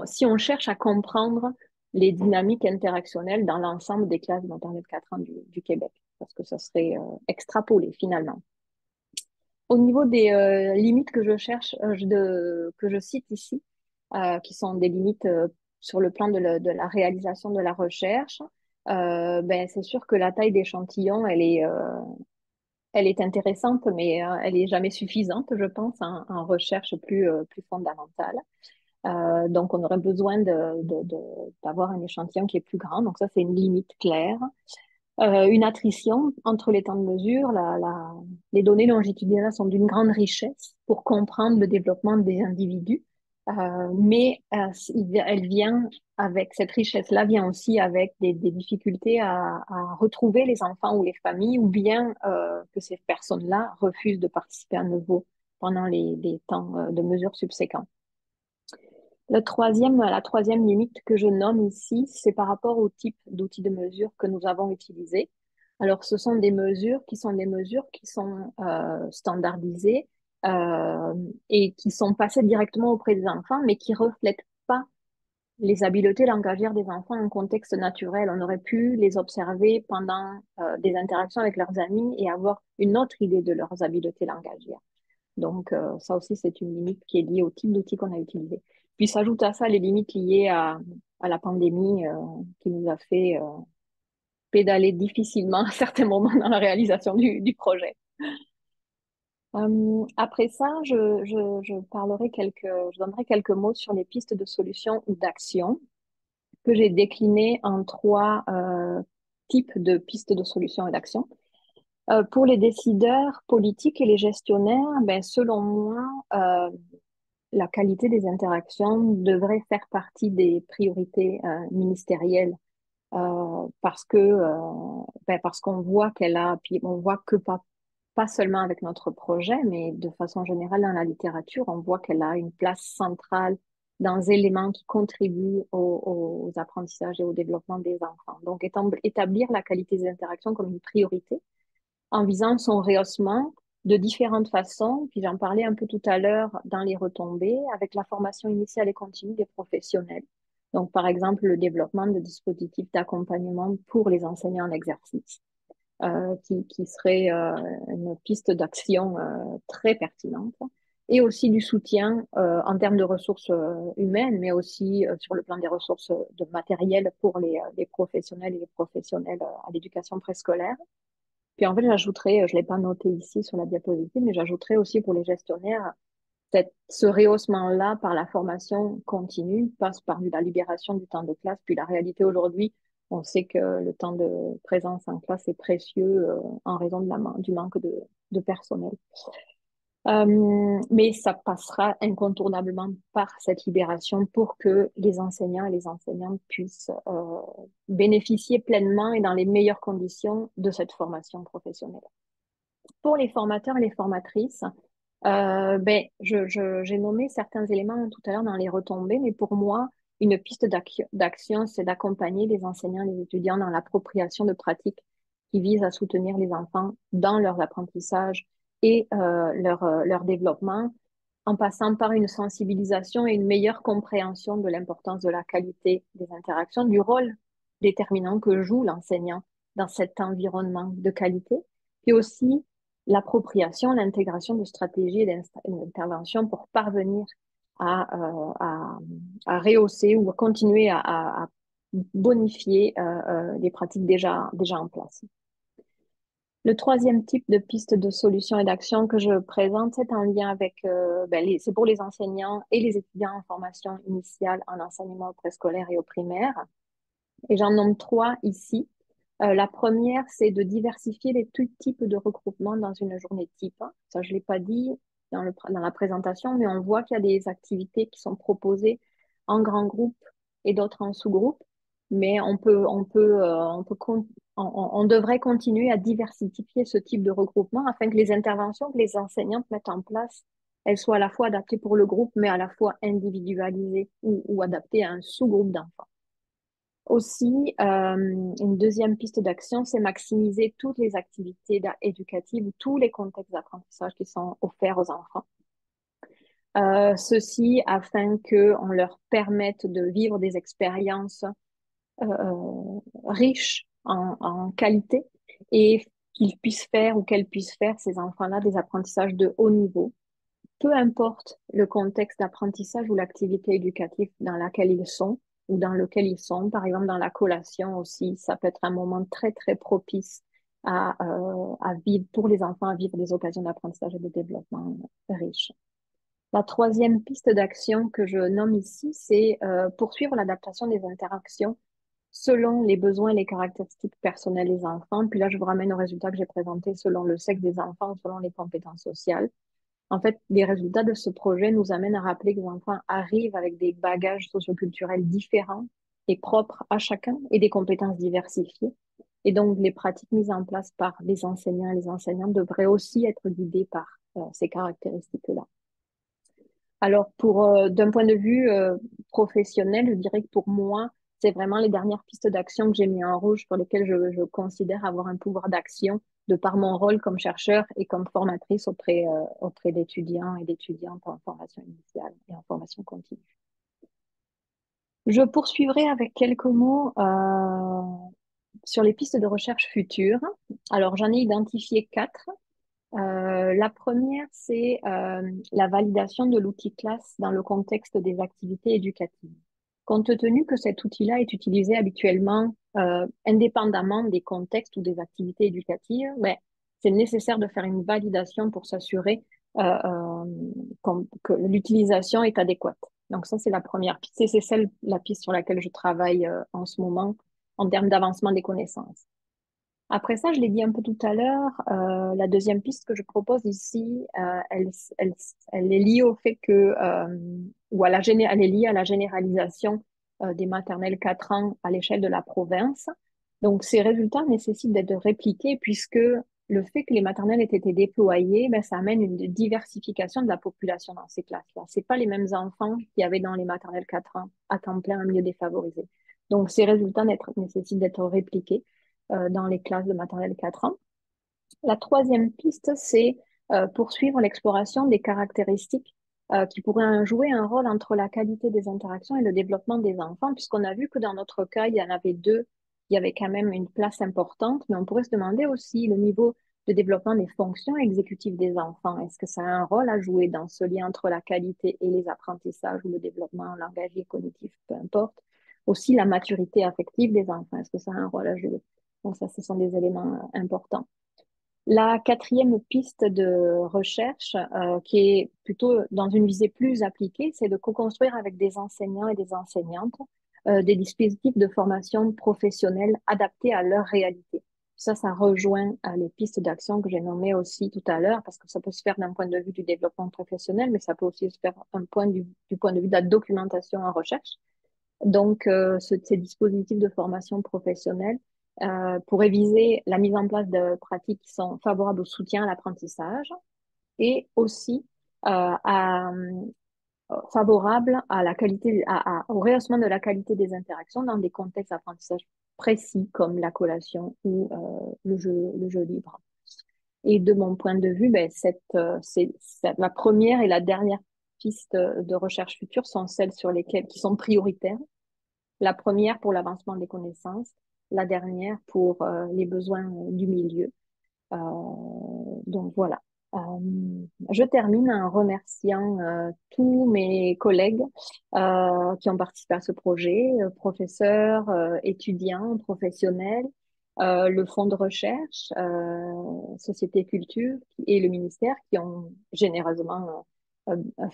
si on cherche à comprendre les dynamiques interactionnelles dans l'ensemble des classes de maternelle 4 ans du Québec, parce que ça serait extrapolé finalement. Au niveau des limites que je cherche, que je cite ici, qui sont des limites sur le plan de la réalisation de la recherche, ben, c'est sûr que la taille d'échantillon, elle est intéressante, mais elle est jamais suffisante, je pense, en recherche plus fondamentale. Donc, on aurait besoin d'avoir un échantillon qui est plus grand. Donc, ça, c'est une limite claire. Une attrition entre les temps de mesure. Les données longitudinales sont d'une grande richesse pour comprendre le développement des individus, mais elle vient avec cette richesse-là vient aussi avec des difficultés à retrouver les enfants ou les familles, ou bien que ces personnes-là refusent de participer à nouveau pendant les temps de mesure subséquents. La troisième limite que je nomme ici, c'est par rapport au type d'outils de mesure que nous avons utilisés. Alors, ce sont des mesures qui sont standardisées et qui sont passées directement auprès des enfants, mais qui reflètent pas les habiletés langagières des enfants en contexte naturel. On aurait pu les observer pendant des interactions avec leurs amis et avoir une autre idée de leurs habiletés langagières. Donc, ça aussi, c'est une limite qui est liée au type d'outils qu'on a utilisé. Puis s'ajoute à ça les limites liées à la pandémie qui nous a fait pédaler difficilement à certains moments dans la réalisation du projet. Après ça, je donnerai quelques mots sur les pistes de solutions ou d'actions que j'ai déclinées en trois types de pistes de solutions et d'actions. Pour les décideurs politiques et les gestionnaires, ben, selon moi, la qualité des interactions devrait faire partie des priorités ministérielles parce qu'on voit puis on voit que pas seulement avec notre projet, mais de façon générale dans la littérature, on voit qu'elle a une place centrale dans les éléments qui contribuent aux apprentissages et au développement des enfants. Donc, établir la qualité des interactions comme une priorité en visant son rehaussement de différentes façons. Puis j'en parlais un peu tout à l'heure dans les retombées, avec la formation initiale et continue des professionnels. Donc, par exemple, le développement de dispositifs d'accompagnement pour les enseignants en exercice, qui serait une piste d'action très pertinente. Et aussi du soutien en termes de ressources humaines, mais aussi sur le plan des ressources de matériel pour les professionnels et les professionnels à l'éducation préscolaire. Puis en fait, j'ajouterais, je ne l'ai pas noté ici sur la diapositive, mais j'ajouterais aussi pour les gestionnaires, ce rehaussement-là par la formation continue passe par la libération du temps de classe. Puis la réalité aujourd'hui, on sait que le temps de présence en classe est précieux en raison du manque de personnel. Mais ça passera incontournablement par cette libération pour que les enseignants et les enseignantes puissent bénéficier pleinement et dans les meilleures conditions de cette formation professionnelle. Pour les formateurs et les formatrices, j'ai nommé certains éléments tout à l'heure dans les retombées, mais pour moi, une piste d'action, c'est d'accompagner les enseignants et les étudiants dans l'appropriation de pratiques qui visent à soutenir les enfants dans leurs apprentissages et leur développement, en passant par une sensibilisation et une meilleure compréhension de l'importance de la qualité des interactions, du rôle déterminant que joue l'enseignant dans cet environnement de qualité, puis aussi l'appropriation, l'intégration de stratégies et d'intervention pour parvenir à, euh, à, à rehausser ou à continuer à bonifier les pratiques déjà en place. Le troisième type de piste de solution et d'action que je présente, c'est en lien avec, c'est pour les enseignants et les étudiants en formation initiale en enseignement préscolaire et au primaire. Et j'en nomme trois ici. La première, c'est de diversifier les tout types de regroupements dans une journée type. Ça, je ne l'ai pas dit dans la présentation, mais on voit qu'il y a des activités qui sont proposées en grands groupes et d'autres en sous-groupes. Mais on devrait continuer à diversifier ce type de regroupement afin que les interventions que les enseignantes mettent en place, elles soient à la fois adaptées pour le groupe, mais à la fois individualisées ou adaptées à un sous-groupe d'enfants. Aussi, une deuxième piste d'action, c'est maximiser toutes les activités éducatives ou tous les contextes d'apprentissage qui sont offerts aux enfants. Ceci afin qu'on leur permette de vivre des expériences riches en qualité et qu'ils puissent faire ou qu'elles puissent faire, ces enfants-là, des apprentissages de haut niveau, peu importe le contexte d'apprentissage ou l'activité éducative dans laquelle ils sont ou dans lequel ils sont. Par exemple, dans la collation aussi, ça peut être un moment très, très propice à vivre, pour les enfants, à vivre des occasions d'apprentissage et de développement riches. La troisième piste d'action que je nomme ici, c'est poursuivre l'adaptation des interactions selon les besoins et les caractéristiques personnelles des enfants. Puis là, je vous ramène au résultat que j'ai présenté selon le sexe des enfants, selon les compétences sociales. En fait, les résultats de ce projet nous amènent à rappeler que les enfants arrivent avec des bagages socioculturels différents et propres à chacun et des compétences diversifiées. Et donc, les pratiques mises en place par les enseignants et les enseignantes devraient aussi être guidées par ces caractéristiques-là. Alors, d'un point de vue professionnel, je dirais que pour moi, c'est vraiment les dernières pistes d'action que j'ai mis en rouge pour lesquelles je considère avoir un pouvoir d'action de par mon rôle comme chercheur et comme formatrice auprès d'étudiants et d'étudiantes en formation initiale et en formation continue. Je poursuivrai avec quelques mots sur les pistes de recherche futures. Alors, j'en ai identifié quatre. La première, c'est la validation de l'outil classe dans le contexte des activités éducatives. Compte tenu que cet outil-là est utilisé habituellement indépendamment des contextes ou des activités éducatives, c'est nécessaire de faire une validation pour s'assurer que l'utilisation est adéquate. Donc ça, c'est la première piste. C'est la piste sur laquelle je travaille en ce moment en termes d'avancement des connaissances. Après ça, je l'ai dit un peu tout à l'heure, la deuxième piste que je propose ici, elle est liée au fait que, elle est liée à la généralisation des maternelles 4 ans à l'échelle de la province. Donc, ces résultats nécessitent d'être répliqués puisque le fait que les maternelles aient été déployées, ça amène une diversification de la population dans ces classes-là. C'est pas les mêmes enfants qu'il y avait dans les maternelles 4 ans à temps plein en milieu défavorisé. Donc, ces résultats nécessitent d'être répliqués dans les classes de maternelle 4 ans. La troisième piste, c'est poursuivre l'exploration des caractéristiques qui pourraient jouer un rôle entre la qualité des interactions et le développement des enfants, puisqu'on a vu que dans notre cas, il y en avait deux, il y avait quand même une place importante, mais on pourrait se demander aussi le niveau de développement des fonctions exécutives des enfants. Est-ce que ça a un rôle à jouer dans ce lien entre la qualité et les apprentissages ou le développement langagier, cognitif, peu importe. Aussi la maturité affective des enfants, est-ce que ça a un rôle à jouer? Donc ça, ce sont des éléments importants. La quatrième piste de recherche, qui est plutôt dans une visée plus appliquée, c'est de co-construire avec des enseignants et des enseignantes des dispositifs de formation professionnelle adaptés à leur réalité. Ça rejoint les pistes d'action que j'ai nommées aussi tout à l'heure, parce que ça peut se faire d'un point de vue du développement professionnel, mais ça peut aussi se faire du point de vue de la documentation en recherche. Donc, ces dispositifs de formation professionnelle pourraient viser la mise en place de pratiques qui sont favorables au soutien à l'apprentissage et aussi favorable à la qualité, au rehaussement de la qualité des interactions dans des contextes d'apprentissage précis comme la collation ou le jeu libre. Et de mon point de vue, ben, la première et la dernière piste de recherche future sont celles sur lesquelles qui sont prioritaires. La première pour l'avancement des connaissances, la dernière pour les besoins du milieu. Euh, donc voilà. Euh, je termine en remerciant tous mes collègues qui ont participé à ce projet, professeurs, étudiants, professionnels, le fonds de recherche, Société Culture et le ministère qui ont généreusement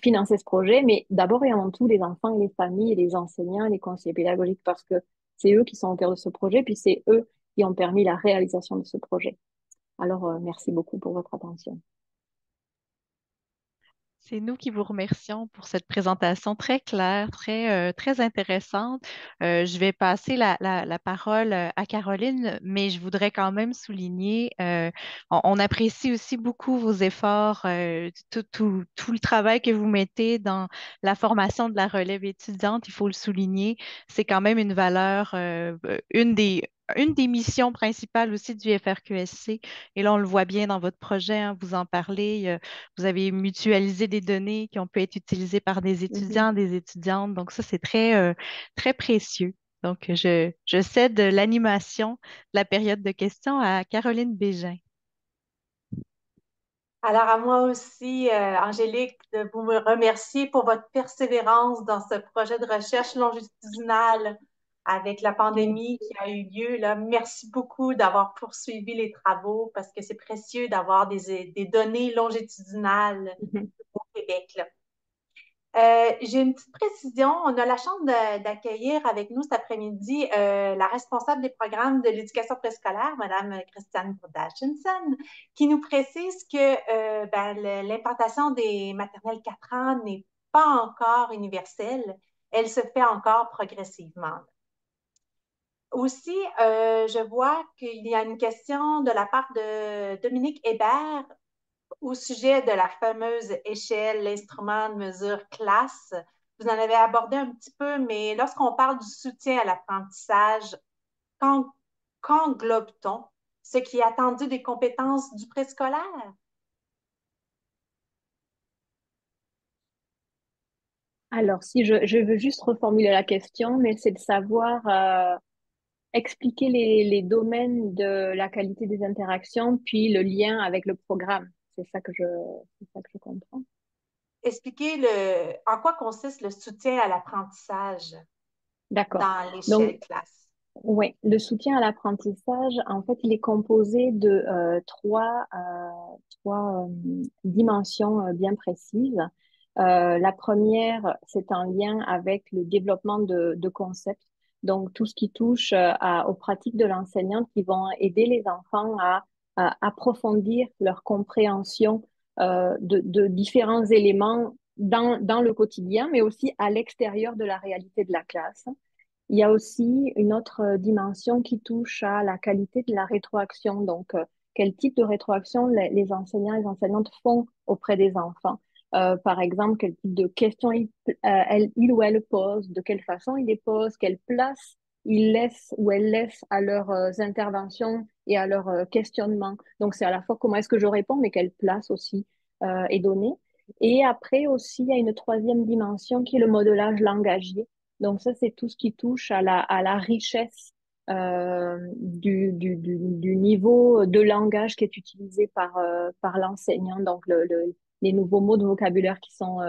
financé ce projet, mais d'abord et avant tout les enfants et les familles et les enseignants et les conseillers pédagogiques parce que c'est eux qui sont au cœur de ce projet, puis c'est eux qui ont permis la réalisation de ce projet. Alors, merci beaucoup pour votre attention. C'est nous qui vous remercions pour cette présentation très claire, très intéressante. Je vais passer la parole à Caroline, mais je voudrais quand même souligner, on apprécie aussi beaucoup vos efforts, tout le travail que vous mettez dans la formation de la relève étudiante, il faut le souligner. C'est quand même une valeur, une des missions principales aussi du FRQSC. Et là, on le voit bien dans votre projet, hein, vous en parlez. Vous avez mutualisé des données qui ont pu être utilisées par des Mhm. étudiants, des étudiantes. Donc, ça, c'est très précieux. Donc, je cède l'animation de la période de questions à Caroline Bégin. Alors, à moi aussi, Angélique, de vous me remercier pour votre persévérance dans ce projet de recherche longitudinale avec la pandémie qui a eu lieu. Là. Merci beaucoup d'avoir poursuivi les travaux parce que c'est précieux d'avoir des données longitudinales Mhm. au Québec. Là. J'ai une petite précision. On a la chance d'accueillir avec nous cet après-midi la responsable des programmes de l'éducation préscolaire, Mme Christiane Dachinson, qui nous précise que l'implantation des maternelles 4 ans n'est pas encore universelle. Elle se fait encore progressivement. Aussi, je vois qu'il y a une question de la part de Dominique Hébert au sujet de la fameuse échelle, l'instrument de mesure classe. Vous en avez abordé un petit peu, mais lorsqu'on parle du soutien à l'apprentissage, qu'englobe-t-on? Ce qui est attendu des compétences du préscolaire? Alors, si je veux juste reformuler la question, mais c'est de savoir expliquer les domaines de la qualité des interactions, puis le lien avec le programme. C'est ça que je comprends. Expliquer en quoi consiste le soutien à l'apprentissage D'accord. dans Donc, l'échelle classe. oui, le soutien à l'apprentissage, en fait, il est composé de trois dimensions bien précises. La première, c'est en lien avec le développement de concepts, donc tout ce qui touche aux pratiques de l'enseignante qui vont aider les enfants à approfondir leur compréhension de différents éléments dans le quotidien, mais aussi à l'extérieur de la réalité de la classe. Il y a aussi une autre dimension qui touche à la qualité de la rétroaction. Donc, quel type de rétroaction les enseignants et les enseignantes font auprès des enfants. Par exemple, quel type de questions il ou elle pose, de quelle façon il les pose, quelle place il laisse ou elle laisse à leurs interventions et à leurs questionnements. Donc, c'est à la fois comment est-ce que je réponds, mais quelle place aussi est donnée. Et après aussi, il y a une troisième dimension qui est le modelage langagier. Donc ça, c'est tout ce qui touche à la richesse du niveau de langage qui est utilisé par l'enseignant. Donc les nouveaux mots de vocabulaire qui sont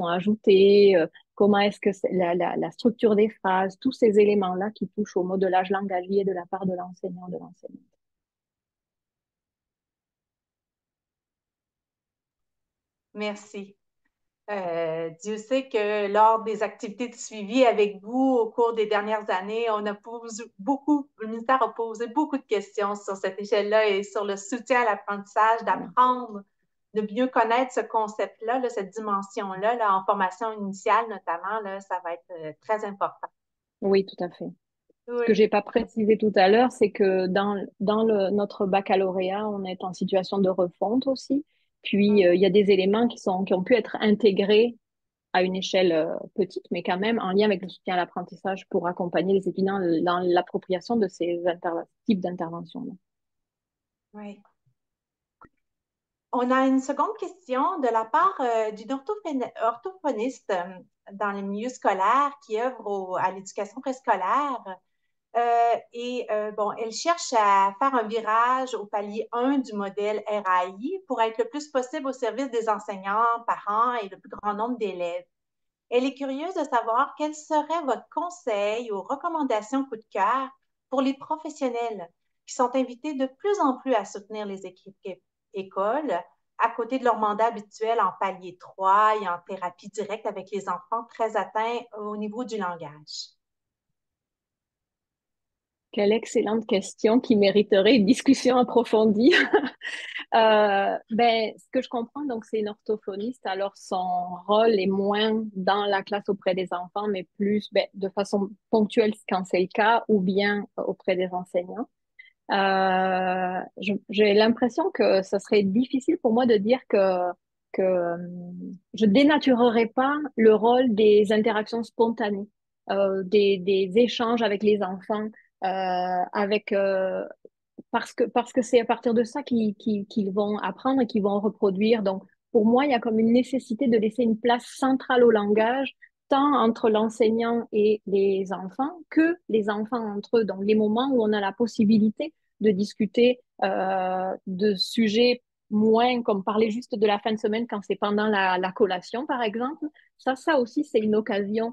ajoutés, comment est-ce que la structure des phrases, tous ces éléments-là qui touchent au modelage langagier de la part de l'enseignant, de l'enseignante. Merci. Dieu sait que lors des activités de suivi avec vous au cours des dernières années, le ministère a posé beaucoup de questions sur cette échelle-là et sur le soutien à l'apprentissage, d'apprendre, de mieux connaître ce concept-là, là, cette dimension-là, là, en formation initiale notamment, là, ça va être très important. Oui, tout à fait. Ce que Oui. j'ai pas précisé tout à l'heure, c'est que notre baccalauréat, on est en situation de refonte aussi. Puis, il y a des éléments qui ont pu être intégrés à une échelle petite, mais quand même en lien avec le soutien à l'apprentissage pour accompagner les étudiants dans l'appropriation de ces types d'interventions-là. Oui. On a une seconde question de la part d'une orthophoniste dans les milieux scolaires qui œuvre à l'éducation préscolaire. Bon, elle cherche à faire un virage au palier 1 du modèle RAI pour être le plus possible au service des enseignants, parents et le plus grand nombre d'élèves. Elle est curieuse de savoir quel serait votre conseil ou recommandation coup de cœur pour les professionnels qui sont invités de plus en plus à soutenir les équipes écoles à côté de leur mandat habituel en palier 3 et en thérapie directe avec les enfants très atteints au niveau du langage. Quelle excellente question qui mériterait une discussion approfondie. Ce que je comprends, donc, c'est une orthophoniste. Alors, son rôle est moins dans la classe auprès des enfants, mais plus de façon ponctuelle quand c'est le cas, ou bien auprès des enseignants. J'ai l'impression que ce serait difficile pour moi de dire que je dénaturerai pas le rôle des interactions spontanées, des échanges avec les enfants, avec parce que c'est à partir de ça qu'ils vont apprendre et qu'ils vont reproduire. Donc, pour moi, il y a comme une nécessité de laisser une place centrale au langage, tant entre l'enseignant et les enfants que les enfants entre eux. Donc, les moments où on a la possibilité de discuter de sujets moins, comme parler juste de la fin de semaine quand c'est pendant la collation, par exemple. Ça aussi, c'est une occasion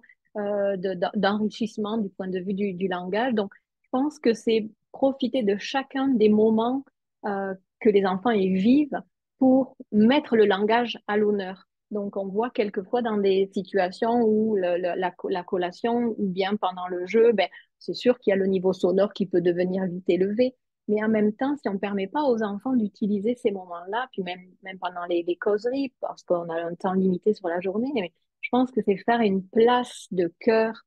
d'enrichissement du point de vue du langage. Donc, je pense que c'est profiter de chacun des moments que les enfants y vivent pour mettre le langage à l'honneur. Donc, on voit quelquefois dans des situations où la collation ou bien pendant le jeu, c'est sûr qu'il y a le niveau sonore qui peut devenir vite élevé. Mais en même temps, si on ne permet pas aux enfants d'utiliser ces moments-là, puis même pendant les causeries, parce qu'on a un temps limité sur la journée, mais je pense que c'est faire une place de cœur,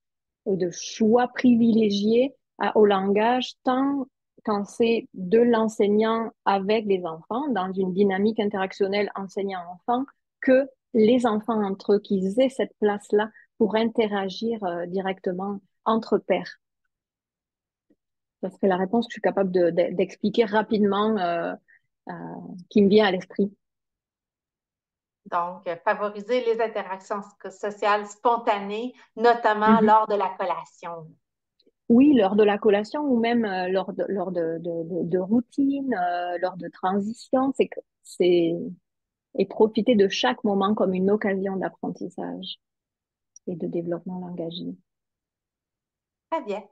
de choix privilégié au langage, tant quand c'est de l'enseignant avec les enfants, dans une dynamique interactionnelle enseignant-enfant, que les enfants entre eux, qu'ils aient cette place-là pour interagir directement entre pairs. Ça serait la réponse que je suis capable d'expliquer rapidement, euh, qui me vient à l'esprit. Donc, favoriser les interactions sociales spontanées, notamment lors de la collation. Oui, lors de la collation ou même lors de routine, lors de transition, et profiter de chaque moment comme une occasion d'apprentissage et de développement langagier. Très bien.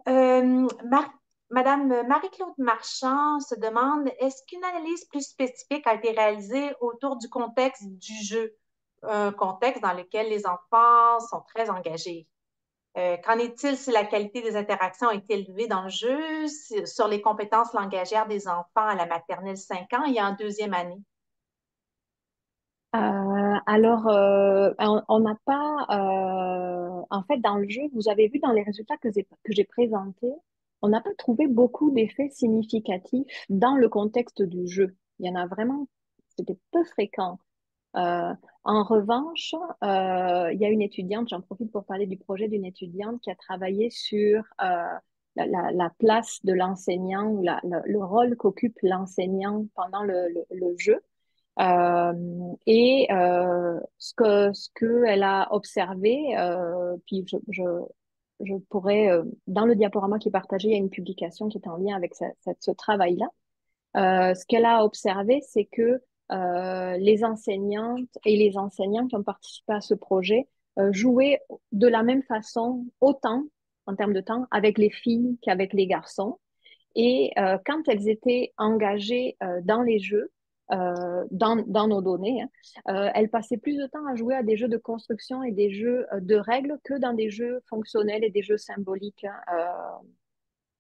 Euh, Mar- Madame Marie-Claude Marchand se demande, est-ce qu'une analyse plus spécifique a été réalisée autour du contexte du jeu, un contexte dans lequel les enfants sont très engagés? Qu'en est-il si la qualité des interactions est élevée dans le jeu, sur les compétences langagières des enfants à la maternelle 5 ans et en deuxième année? On n'a pas, en fait, dans le jeu, vous avez vu dans les résultats que j'ai présentés, on n'a pas trouvé beaucoup d'effets significatifs dans le contexte du jeu. Il y en a vraiment, c'était peu fréquent. Euh, En revanche, il y a une étudiante, j'en profite pour parler du projet d'une étudiante qui a travaillé sur la place de l'enseignant ou le rôle qu'occupe l'enseignant pendant le jeu. Ce qu'elle a observé, puis je pourrais, dans le diaporama qui est partagé, il y a une publication qui est en lien avec ce travail-là. Ce qu'elle a observé, c'est que les enseignantes et les enseignants qui ont participé à ce projet jouaient de la même façon, autant en termes de temps, avec les filles qu'avec les garçons. Et quand elles étaient engagées dans les jeux, dans nos données, hein, elles passaient plus de temps à jouer à des jeux de construction et des jeux de règles que dans des jeux fonctionnels et des jeux symboliques, hein,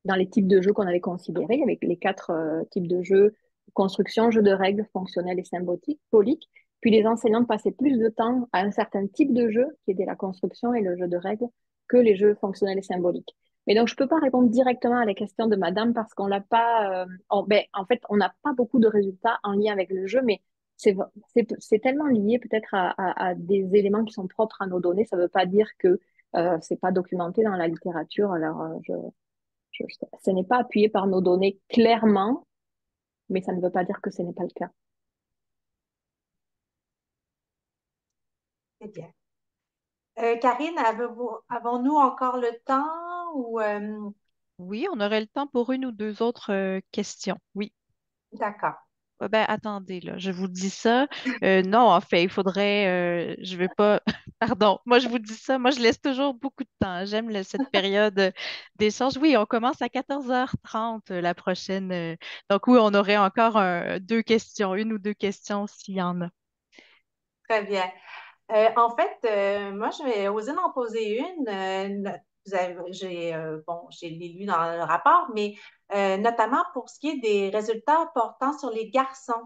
dans les types de jeux qu'on avait considérés, avec les quatre types de jeux, construction, jeux de règles, fonctionnels et symboliques. Puis les enseignantes passaient plus de temps à un certain type de jeu, qui était la construction et le jeu de règles, que les jeux fonctionnels et symboliques. Mais donc, je ne peux pas répondre directement à la question de madame parce qu'on l'a pas, en fait, on n'a pas beaucoup de résultats en lien avec le jeu, mais c'est tellement lié peut-être à des éléments qui sont propres à nos données. Ça ne veut pas dire que c'est pas documenté dans la littérature. Alors, ce n'est pas appuyé par nos données clairement, mais ça ne veut pas dire que ce n'est pas le cas. C'est bien. Karine, avons-nous encore le temps ou Oui, on aurait le temps pour une ou deux autres questions. Oui. d'accord. Ben, attendez, là, je vous dis ça. Non, en fait, il faudrait. Je vais pas. Pardon, moi, je vous dis ça. Moi, je laisse toujours beaucoup de temps. J'aime cette période d'échange. Oui, on commence à 14h30 la prochaine. Donc, oui, on aurait encore deux questions, une ou deux questions s'il y en a. Très bien. En fait, moi, je vais oser en poser une. Bon, j'ai lu dans le rapport, mais notamment pour ce qui est des résultats portant sur les garçons.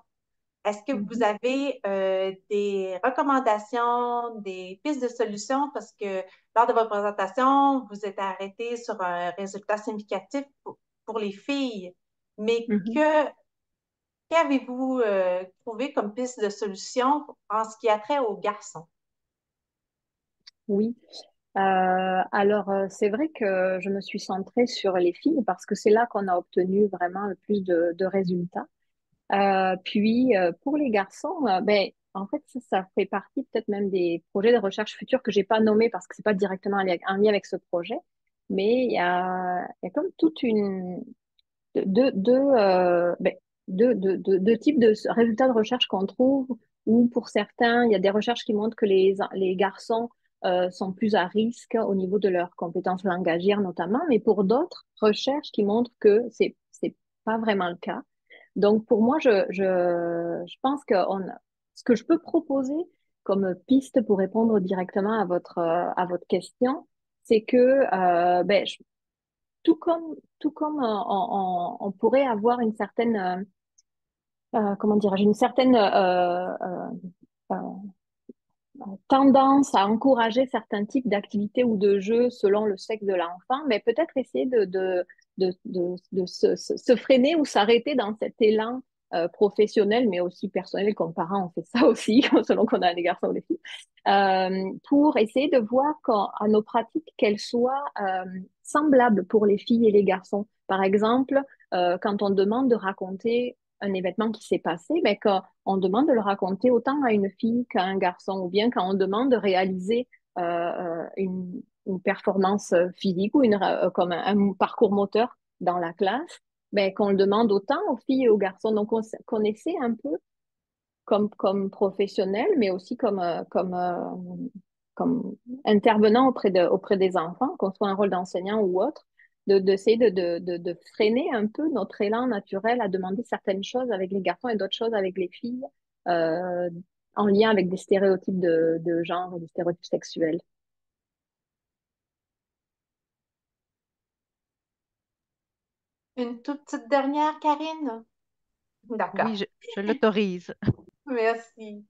Est-ce que vous Mhm. avez des recommandations, des pistes de solutions? Parce que lors de votre présentation, vous êtes arrêté sur un résultat significatif pour les filles. Mais Mhm. qu'avez-vous trouvé comme piste de solution en ce qui a trait aux garçons? Oui. Alors, c'est vrai que je me suis centrée sur les filles parce que c'est là qu'on a obtenu vraiment le plus de résultats. Puis, pour les garçons, ben, en fait, ça fait partie peut-être même des projets de recherche futurs que j'ai pas nommés parce que c'est pas directement en lien avec ce projet. Mais il y a comme toute une ben, deux types de résultats de recherche qu'on trouve, où pour certains, il y a des recherches qui montrent que les garçons sont plus à risque au niveau de leurs compétences langagières notamment, mais pour d'autres recherches qui montrent que c'est pas vraiment le cas. Donc pour moi, je pense que ce que je peux proposer comme piste pour répondre directement à votre question, c'est que ben, tout comme on pourrait avoir une certaine, comment dirais-je, une certaine euh, tendance à encourager certains types d'activités ou de jeux selon le sexe de l'enfant, mais peut-être essayer de se freiner ou s'arrêter dans cet élan professionnel, mais aussi personnel, comme parents, on fait ça aussi, selon qu'on a des garçons ou des filles, pour essayer de voir à nos pratiques qu'elles soient semblables pour les filles et les garçons. Par exemple, quand on demande de raconter un événement qui s'est passé, mais qu'on demande de le raconter autant à une fille qu'à un garçon, ou bien quand on demande de réaliser une performance physique ou comme un parcours moteur dans la classe, ben, qu'on le demande autant aux filles et aux garçons. Donc, qu'on essaie un peu comme professionnel, mais aussi comme intervenant auprès des enfants, qu'on soit un rôle d'enseignant ou autre, d'essayer de freiner un peu notre élan naturel à demander certaines choses avec les garçons et d'autres choses avec les filles, euh, en lien avec des stéréotypes de genre et des stéréotypes sexuels. Une toute petite dernière, Karine? D'accord. Oui, je l'autorise. Merci.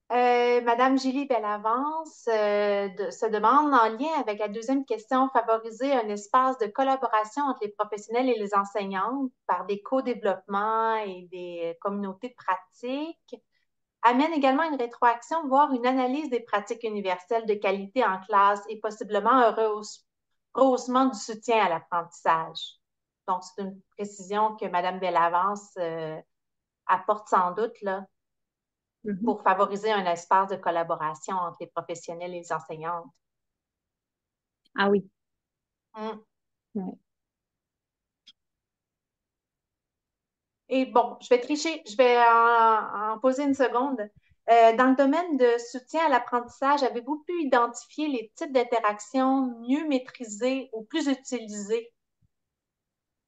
Madame Julie Bellavance se demande, en lien avec la deuxième question, favoriser un espace de collaboration entre les professionnels et les enseignantes par des co-développements et des communautés de pratique, amène également une rétroaction, voire une analyse des pratiques universelles de qualité en classe et possiblement un rehaussement du soutien à l'apprentissage. Donc, c'est une précision que Madame Bellavance apporte sans doute là, Mhm. pour favoriser un espace de collaboration entre les professionnels et les enseignantes. Ah oui. Mm. Ouais. Et bon, je vais tricher, je vais en poser une seconde. Dans le domaine de soutien à l'apprentissage, avez-vous pu identifier les types d'interactions mieux maîtrisées ou plus utilisées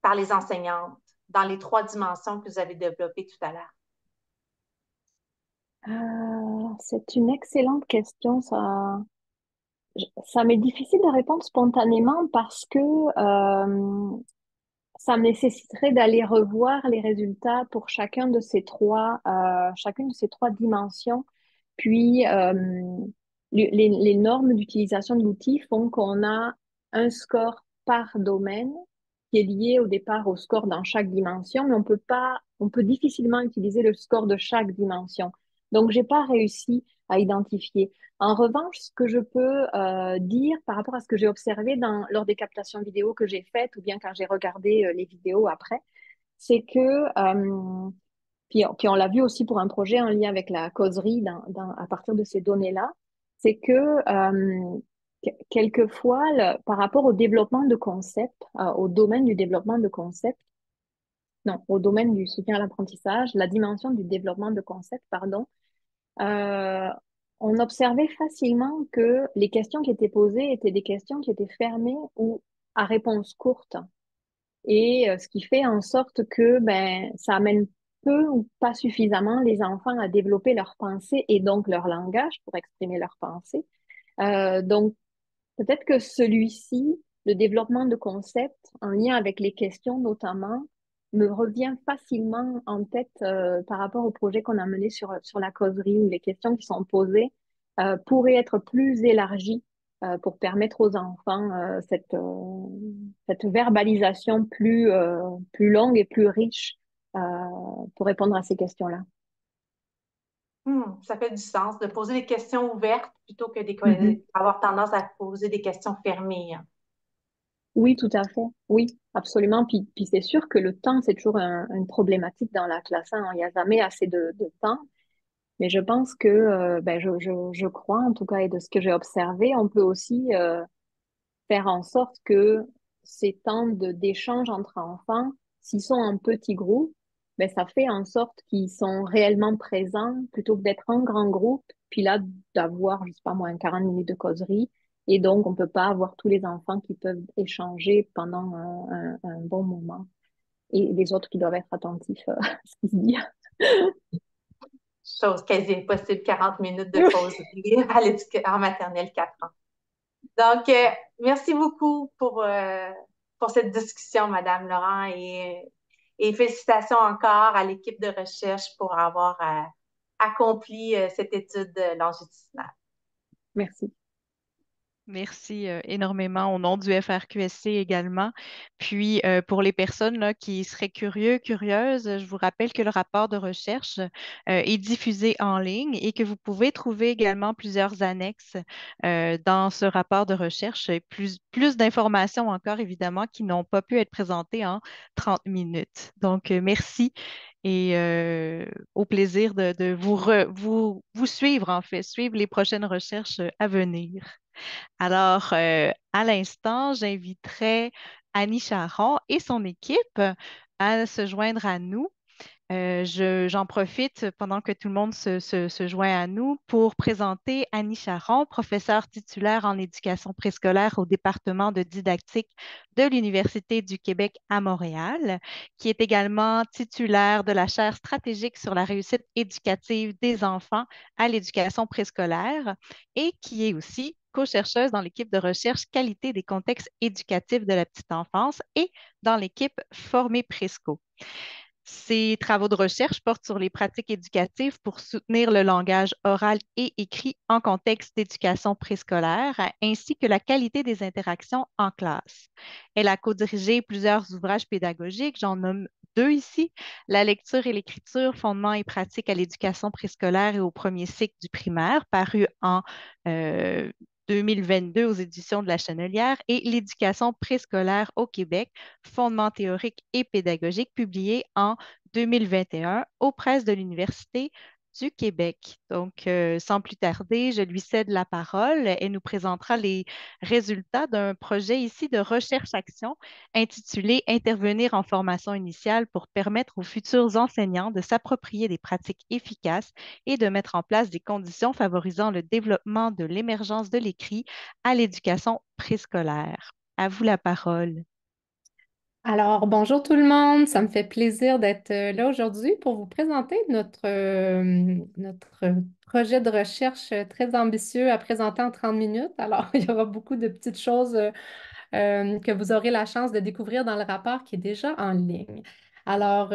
par les enseignantes dans les trois dimensions que vous avez développées tout à l'heure? C'est une excellente question. Ça m'est difficile de répondre spontanément parce que ça nécessiterait d'aller revoir les résultats pour chacune de ces trois dimensions. Puis, les normes d'utilisation de l'outil font qu'on a un score par domaine qui est lié au départ au score dans chaque dimension, mais on peut difficilement utiliser le score de chaque dimension. Donc, j'ai pas réussi à identifier. En revanche, ce que je peux dire par rapport à ce que j'ai observé lors des captations vidéo que j'ai faites ou bien quand j'ai regardé les vidéos après, c'est que, puis on l'a vu aussi pour un projet en lien avec la causerie à partir de ces données-là, c'est que quelquefois, par rapport au développement de concepts, au domaine du développement de concepts, non, au domaine du soutien à l'apprentissage, la dimension du développement de concepts, pardon, euh, on observait facilement que les questions qui étaient posées étaient des questions qui étaient fermées ou à réponse courte. Et ce qui fait en sorte que ben, ça amène peu ou pas suffisamment les enfants à développer leur pensée et donc leur langage pour exprimer leur pensée. Donc, peut-être que celui-ci, le développement de concepts en lien avec les questions notamment, me revient facilement en tête par rapport au projet qu'on a mené sur la causerie où les questions qui sont posées pourraient être plus élargies pour permettre aux enfants cette verbalisation plus longue et plus riche euh, pour répondre à ces questions-là. Ça fait du sens de poser des questions ouvertes plutôt que Mhm. avoir tendance à poser des questions fermées. Oui, tout à fait. Oui, absolument. Puis c'est sûr que le temps, c'est toujours une problématique dans la classe, hein. Il n'y a jamais assez de temps. Mais je pense que, ben, je crois en tout cas, et de ce que j'ai observé, on peut aussi faire en sorte que ces temps d'échange entre enfants, s'ils sont en petits groupes, ben, ça fait en sorte qu'ils sont réellement présents plutôt que d'être en grand groupe, puis là, d'avoir, je sais pas moi, 40 minutes de causerie. Et donc, on peut pas avoir tous les enfants qui peuvent échanger pendant un bon moment. Et les autres qui doivent être attentifs à ce qui se dit. Chose quasi impossible, 40 minutes de pause en maternelle 4 ans. Donc, merci beaucoup pour cette discussion, Madame Laurent, et félicitations encore à l'équipe de recherche pour avoir accompli cette étude longitudinale. Merci. Merci énormément au nom du FRQSC également. Puis, pour les personnes là, qui seraient curieuses, je vous rappelle que le rapport de recherche est diffusé en ligne et que vous pouvez trouver également plusieurs annexes dans ce rapport de recherche, et plus d'informations encore, évidemment, qui n'ont pas pu être présentées en 30 minutes. Donc, merci et au plaisir de vous suivre, en fait, suivre les prochaines recherches à venir. Alors, à l'instant, j'inviterai Annie Charron et son équipe à se joindre à nous. J'en profite pendant que tout le monde se joint à nous pour présenter Annie Charron, professeure titulaire en éducation préscolaire au département de didactique de l'Université du Québec à Montréal, qui est également titulaire de la chaire stratégique sur la réussite éducative des enfants à l'éducation préscolaire et qui est aussi co-chercheuse dans l'équipe de recherche qualité des contextes éducatifs de la petite enfance et dans l'équipe Formée Presco. Ces travaux de recherche portent sur les pratiques éducatives pour soutenir le langage oral et écrit en contexte d'éducation préscolaire, ainsi que la qualité des interactions en classe. Elle a co-dirigé plusieurs ouvrages pédagogiques, j'en nomme deux ici, La lecture et l'écriture, fondements et pratiques à l'éducation préscolaire et au premier cycle du primaire, paru en euh, 2022 aux éditions de La Chenelière, et L'éducation préscolaire au Québec, fondements théoriques et pédagogiques, publié en 2021 aux presses de l'Université du Québec. Donc, sans plus tarder, je lui cède la parole et nous présentera les résultats d'un projet ici de recherche-action intitulé Intervenir en formation initiale pour permettre aux futurs enseignants de s'approprier des pratiques efficaces et de mettre en place des conditions favorisant le développement de l'émergence de l'écrit à l'éducation préscolaire. À vous la parole. Alors, bonjour tout le monde, ça me fait plaisir d'être là aujourd'hui pour vous présenter notre projet de recherche très ambitieux à présenter en 30 minutes. Alors, il y aura beaucoup de petites choses que vous aurez la chance de découvrir dans le rapport qui est déjà en ligne. Alors,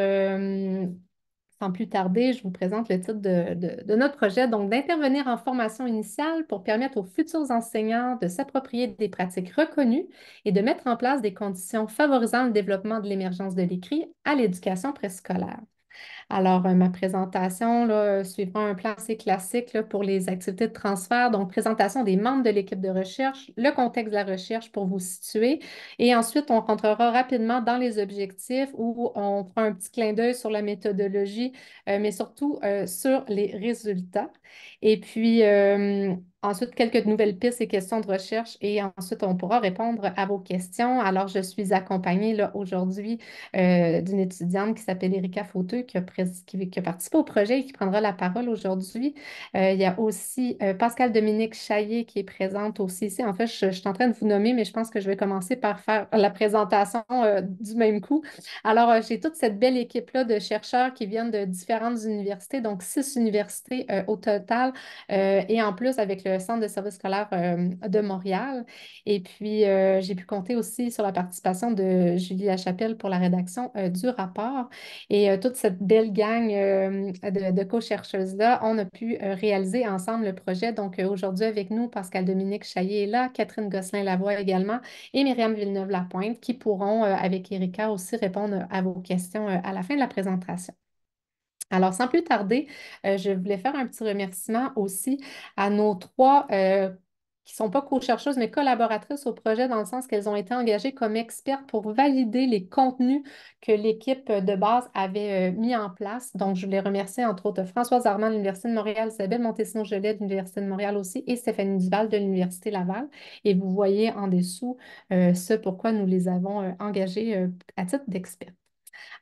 sans plus tarder, je vous présente le titre de notre projet, donc d'intervenir en formation initiale pour permettre aux futurs enseignants de s'approprier des pratiques reconnues et de mettre en place des conditions favorisant le développement de l'émergence de l'écrit à l'éducation préscolaire. Alors, ma présentation là, suivra un plan assez classique là, pour les activités de transfert. Donc, présentation des membres de l'équipe de recherche, le contexte de la recherche pour vous situer. Et ensuite, on rentrera rapidement dans les objectifs où on fera un petit clin d'œil sur la méthodologie, mais surtout sur les résultats. Et puis, ensuite, quelques nouvelles pistes et questions de recherche. Et ensuite, on pourra répondre à vos questions. Alors, je suis accompagnée là, aujourd'hui d'une étudiante qui s'appelle Erika Fauteux qui a participé au projet et qui prendra la parole aujourd'hui. Il y a aussi Pascal-Dominique Chaillé qui est présente aussi ici. En fait, je suis en train de vous nommer, mais je pense que je vais commencer par faire la présentation du même coup. Alors, j'ai toute cette belle équipe-là de chercheurs qui viennent de différentes universités, donc 6 universités au total, et en plus avec le Centre de services scolaires de Montréal. Et puis, j'ai pu compter aussi sur la participation de Julie Lachapelle pour la rédaction du rapport. Et toute cette belle gang de co-chercheuses-là, on a pu réaliser ensemble le projet. Donc, aujourd'hui avec nous, Pascal-Dominique Chaillé est là, Catherine Gosselin-Lavoie également et Myriam Villeneuve-Lapointe qui pourront, avec Erika, aussi répondre à vos questions à la fin de la présentation. Alors, sans plus tarder, je voulais faire un petit remerciement aussi à nos trois, qui ne sont pas co-chercheuses, mais collaboratrices au projet, dans le sens qu'elles ont été engagées comme expertes pour valider les contenus que l'équipe de base avait mis en place. Donc, je voulais remercier entre autres Françoise Armand de l'Université de Montréal, Isabelle Montesino-Gelais de l'Université de Montréal aussi et Stéphanie Duval de l'Université Laval. Et vous voyez en dessous ce pourquoi nous les avons engagées à titre d'experts.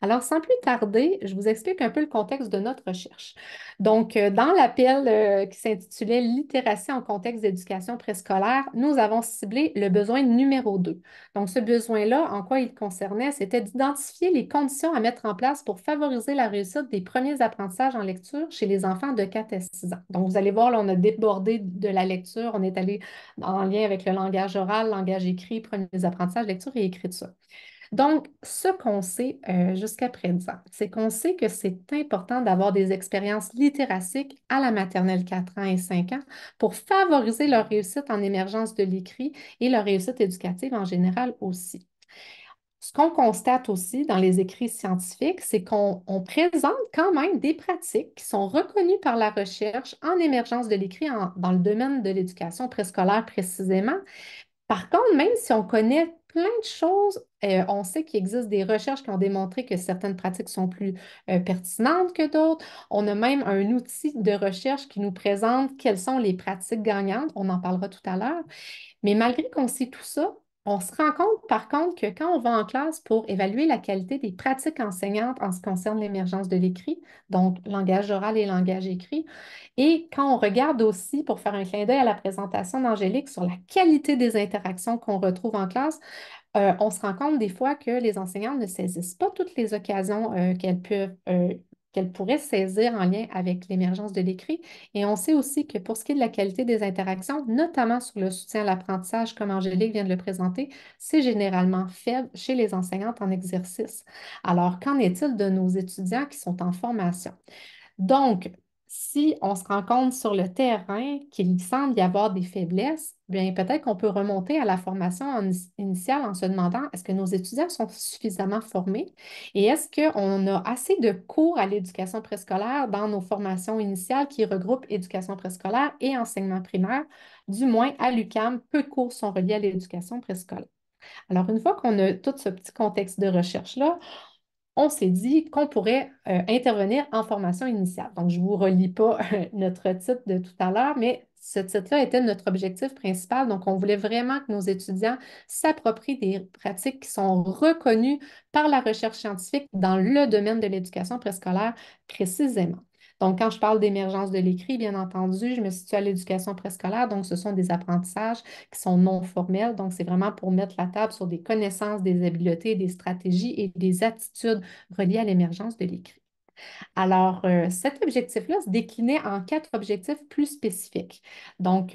Alors, sans plus tarder, je vous explique un peu le contexte de notre recherche. Donc, dans l'appel qui s'intitulait Littératie en contexte d'éducation préscolaire, nous avons ciblé le besoin numéro 2. Donc, ce besoin-là, en quoi il concernait, c'était d'identifier les conditions à mettre en place pour favoriser la réussite des premiers apprentissages en lecture chez les enfants de 4 à 6 ans. Donc, vous allez voir, là, on a débordé de la lecture, on est allé en lien avec le langage oral, langage écrit, premiers apprentissages, lecture et écriture. Donc, ce qu'on sait jusqu'à présent, c'est qu'on sait que c'est important d'avoir des expériences littératiques à la maternelle 4 ans et 5 ans pour favoriser leur réussite en émergence de l'écrit et leur réussite éducative en général aussi. Ce qu'on constate aussi dans les écrits scientifiques, c'est qu'on présente quand même des pratiques qui sont reconnues par la recherche en émergence de l'écrit dans le domaine de l'éducation préscolaire précisément. Par contre, même si on connaît plein de choses, on sait qu'il existe des recherches qui ont démontré que certaines pratiques sont plus pertinentes que d'autres. On a même un outil de recherche qui nous présente quelles sont les pratiques gagnantes. On en parlera tout à l'heure. Mais malgré qu'on sait tout ça, on se rend compte par contre que quand on va en classe pour évaluer la qualité des pratiques enseignantes en ce qui concerne l'émergence de l'écrit, donc langage oral et langage écrit, et quand on regarde aussi, pour faire un clin d'œil à la présentation d'Angélique sur la qualité des interactions qu'on retrouve en classe, on se rend compte des fois que les enseignants ne saisissent pas toutes les occasions qu'elles pourraient saisir en lien avec l'émergence de l'écrit. Et on sait aussi que pour ce qui est de la qualité des interactions, notamment sur le soutien à l'apprentissage, comme Angélique vient de le présenter, c'est généralement faible chez les enseignantes en exercice. Alors, qu'en est-il de nos étudiants qui sont en formation? Donc, si on se rend compte sur le terrain qu'il semble y avoir des faiblesses, bien peut-être qu'on peut remonter à la formation initiale en se demandant est-ce que nos étudiants sont suffisamment formés et est-ce qu'on a assez de cours à l'éducation préscolaire dans nos formations initiales qui regroupent éducation préscolaire et enseignement primaire. Du moins, à l'UQAM, peu de cours sont reliés à l'éducation préscolaire. Alors, une fois qu'on a tout ce petit contexte de recherche-là, on s'est dit qu'on pourrait intervenir en formation initiale. Donc, je ne vous relis pas notre titre de tout à l'heure, mais ce titre-là était notre objectif principal. Donc, on voulait vraiment que nos étudiants s'approprient des pratiques qui sont reconnues par la recherche scientifique dans le domaine de l'éducation préscolaire précisément. Donc, quand je parle d'émergence de l'écrit, bien entendu, je me situe à l'éducation préscolaire. Donc, ce sont des apprentissages qui sont non formels. Donc, c'est vraiment pour mettre la table sur des connaissances, des habiletés, des stratégies et des attitudes reliées à l'émergence de l'écrit. Alors, cet objectif-là se déclinait en quatre objectifs plus spécifiques. Donc,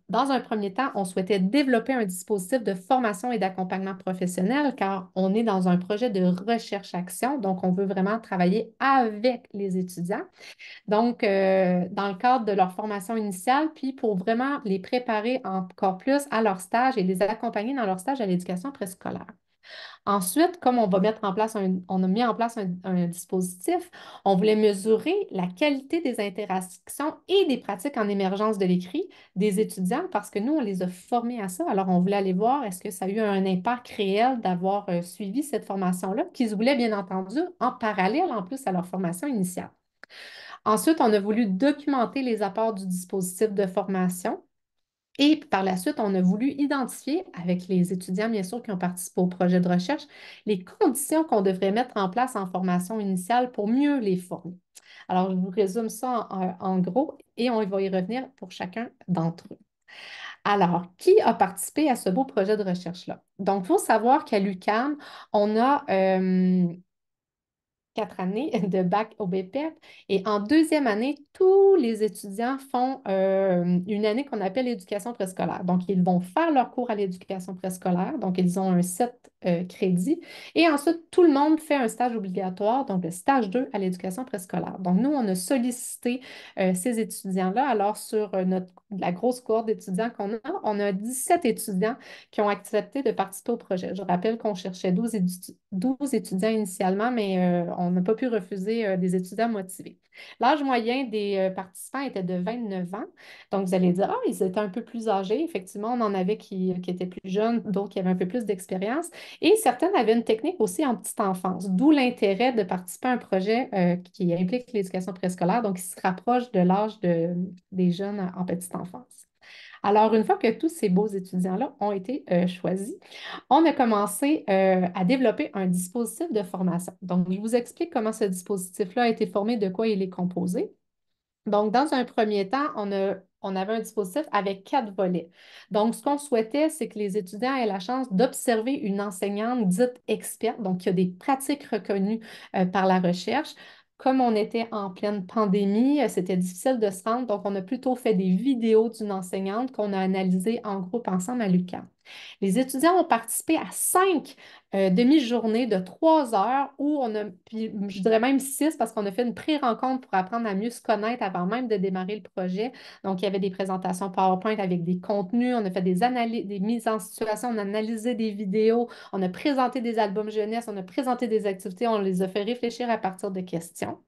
dans un premier temps, on souhaitait développer un dispositif de formation et d'accompagnement professionnel car on est dans un projet de recherche-action. Donc, on veut vraiment travailler avec les étudiants. Donc, dans le cadre de leur formation initiale, puis pour vraiment les préparer encore plus à leur stage et les accompagner dans leur stage à l'éducation préscolaire. Ensuite, comme on a mis en place un dispositif, on voulait mesurer la qualité des interactions et des pratiques en émergence de l'écrit des étudiants parce que nous, on les a formés à ça. Alors, on voulait aller voir est-ce que ça a eu un impact réel d'avoir suivi cette formation-là, qu'ils voulaient bien entendu en parallèle en plus à leur formation initiale. Ensuite, on a voulu documenter les apports du dispositif de formation. Et par la suite, on a voulu identifier, avec les étudiants, bien sûr, qui ont participé au projet de recherche, les conditions qu'on devrait mettre en place en formation initiale pour mieux les former. Alors, je vous résume ça en gros et on va y revenir pour chacun d'entre eux. Alors, qui a participé à ce beau projet de recherche-là? Donc, il faut savoir qu'à l'UQAM, on a 4 années de bac au BPEP. Et en deuxième année, tous les étudiants font une année qu'on appelle l'éducation préscolaire. Donc, ils vont faire leur cours à l'éducation préscolaire. Donc, ils ont un set crédits. Et ensuite, tout le monde fait un stage obligatoire, donc le stage 2 à l'éducation préscolaire. Donc, nous, on a sollicité ces étudiants-là. Alors, sur la grosse cohorte d'étudiants qu'on a, on a 17 étudiants qui ont accepté de participer au projet. Je rappelle qu'on cherchait 12 étudiants initialement, mais on n'a pas pu refuser des étudiants motivés. L'âge moyen des participants était de 29 ans. Donc, vous allez dire, ah, ils étaient un peu plus âgés. Effectivement, on en avait qui étaient plus jeunes, d'autres qui avaient un peu plus d'expérience. Et certaines avaient une technique aussi en petite enfance, d'où l'intérêt de participer à un projet qui implique l'éducation préscolaire, donc qui se rapproche de l'âge des jeunes en petite enfance. Alors, une fois que tous ces beaux étudiants-là ont été choisis, on a commencé à développer un dispositif de formation. Donc, je vous explique comment ce dispositif-là a été formé, de quoi il est composé. Donc, dans un premier temps, on avait un dispositif avec 4 volets. Donc, ce qu'on souhaitait, c'est que les étudiants aient la chance d'observer une enseignante dite experte, donc qui a des pratiques reconnues par la recherche. Comme on était en pleine pandémie, c'était difficile de se rendre, donc on a plutôt fait des vidéos d'une enseignante qu'on a analysées en groupe ensemble à l'UQAM. Les étudiants ont participé à 5 demi-journées de 3 heures où puis je dirais même 6 parce qu'on a fait une pré-rencontre pour apprendre à mieux se connaître avant même de démarrer le projet. Donc, il y avait des présentations PowerPoint avec des contenus, on a fait des analyses, des mises en situation, on a analysé des vidéos, on a présenté des albums jeunesse, on a présenté des activités, on les a fait réfléchir à partir de questions.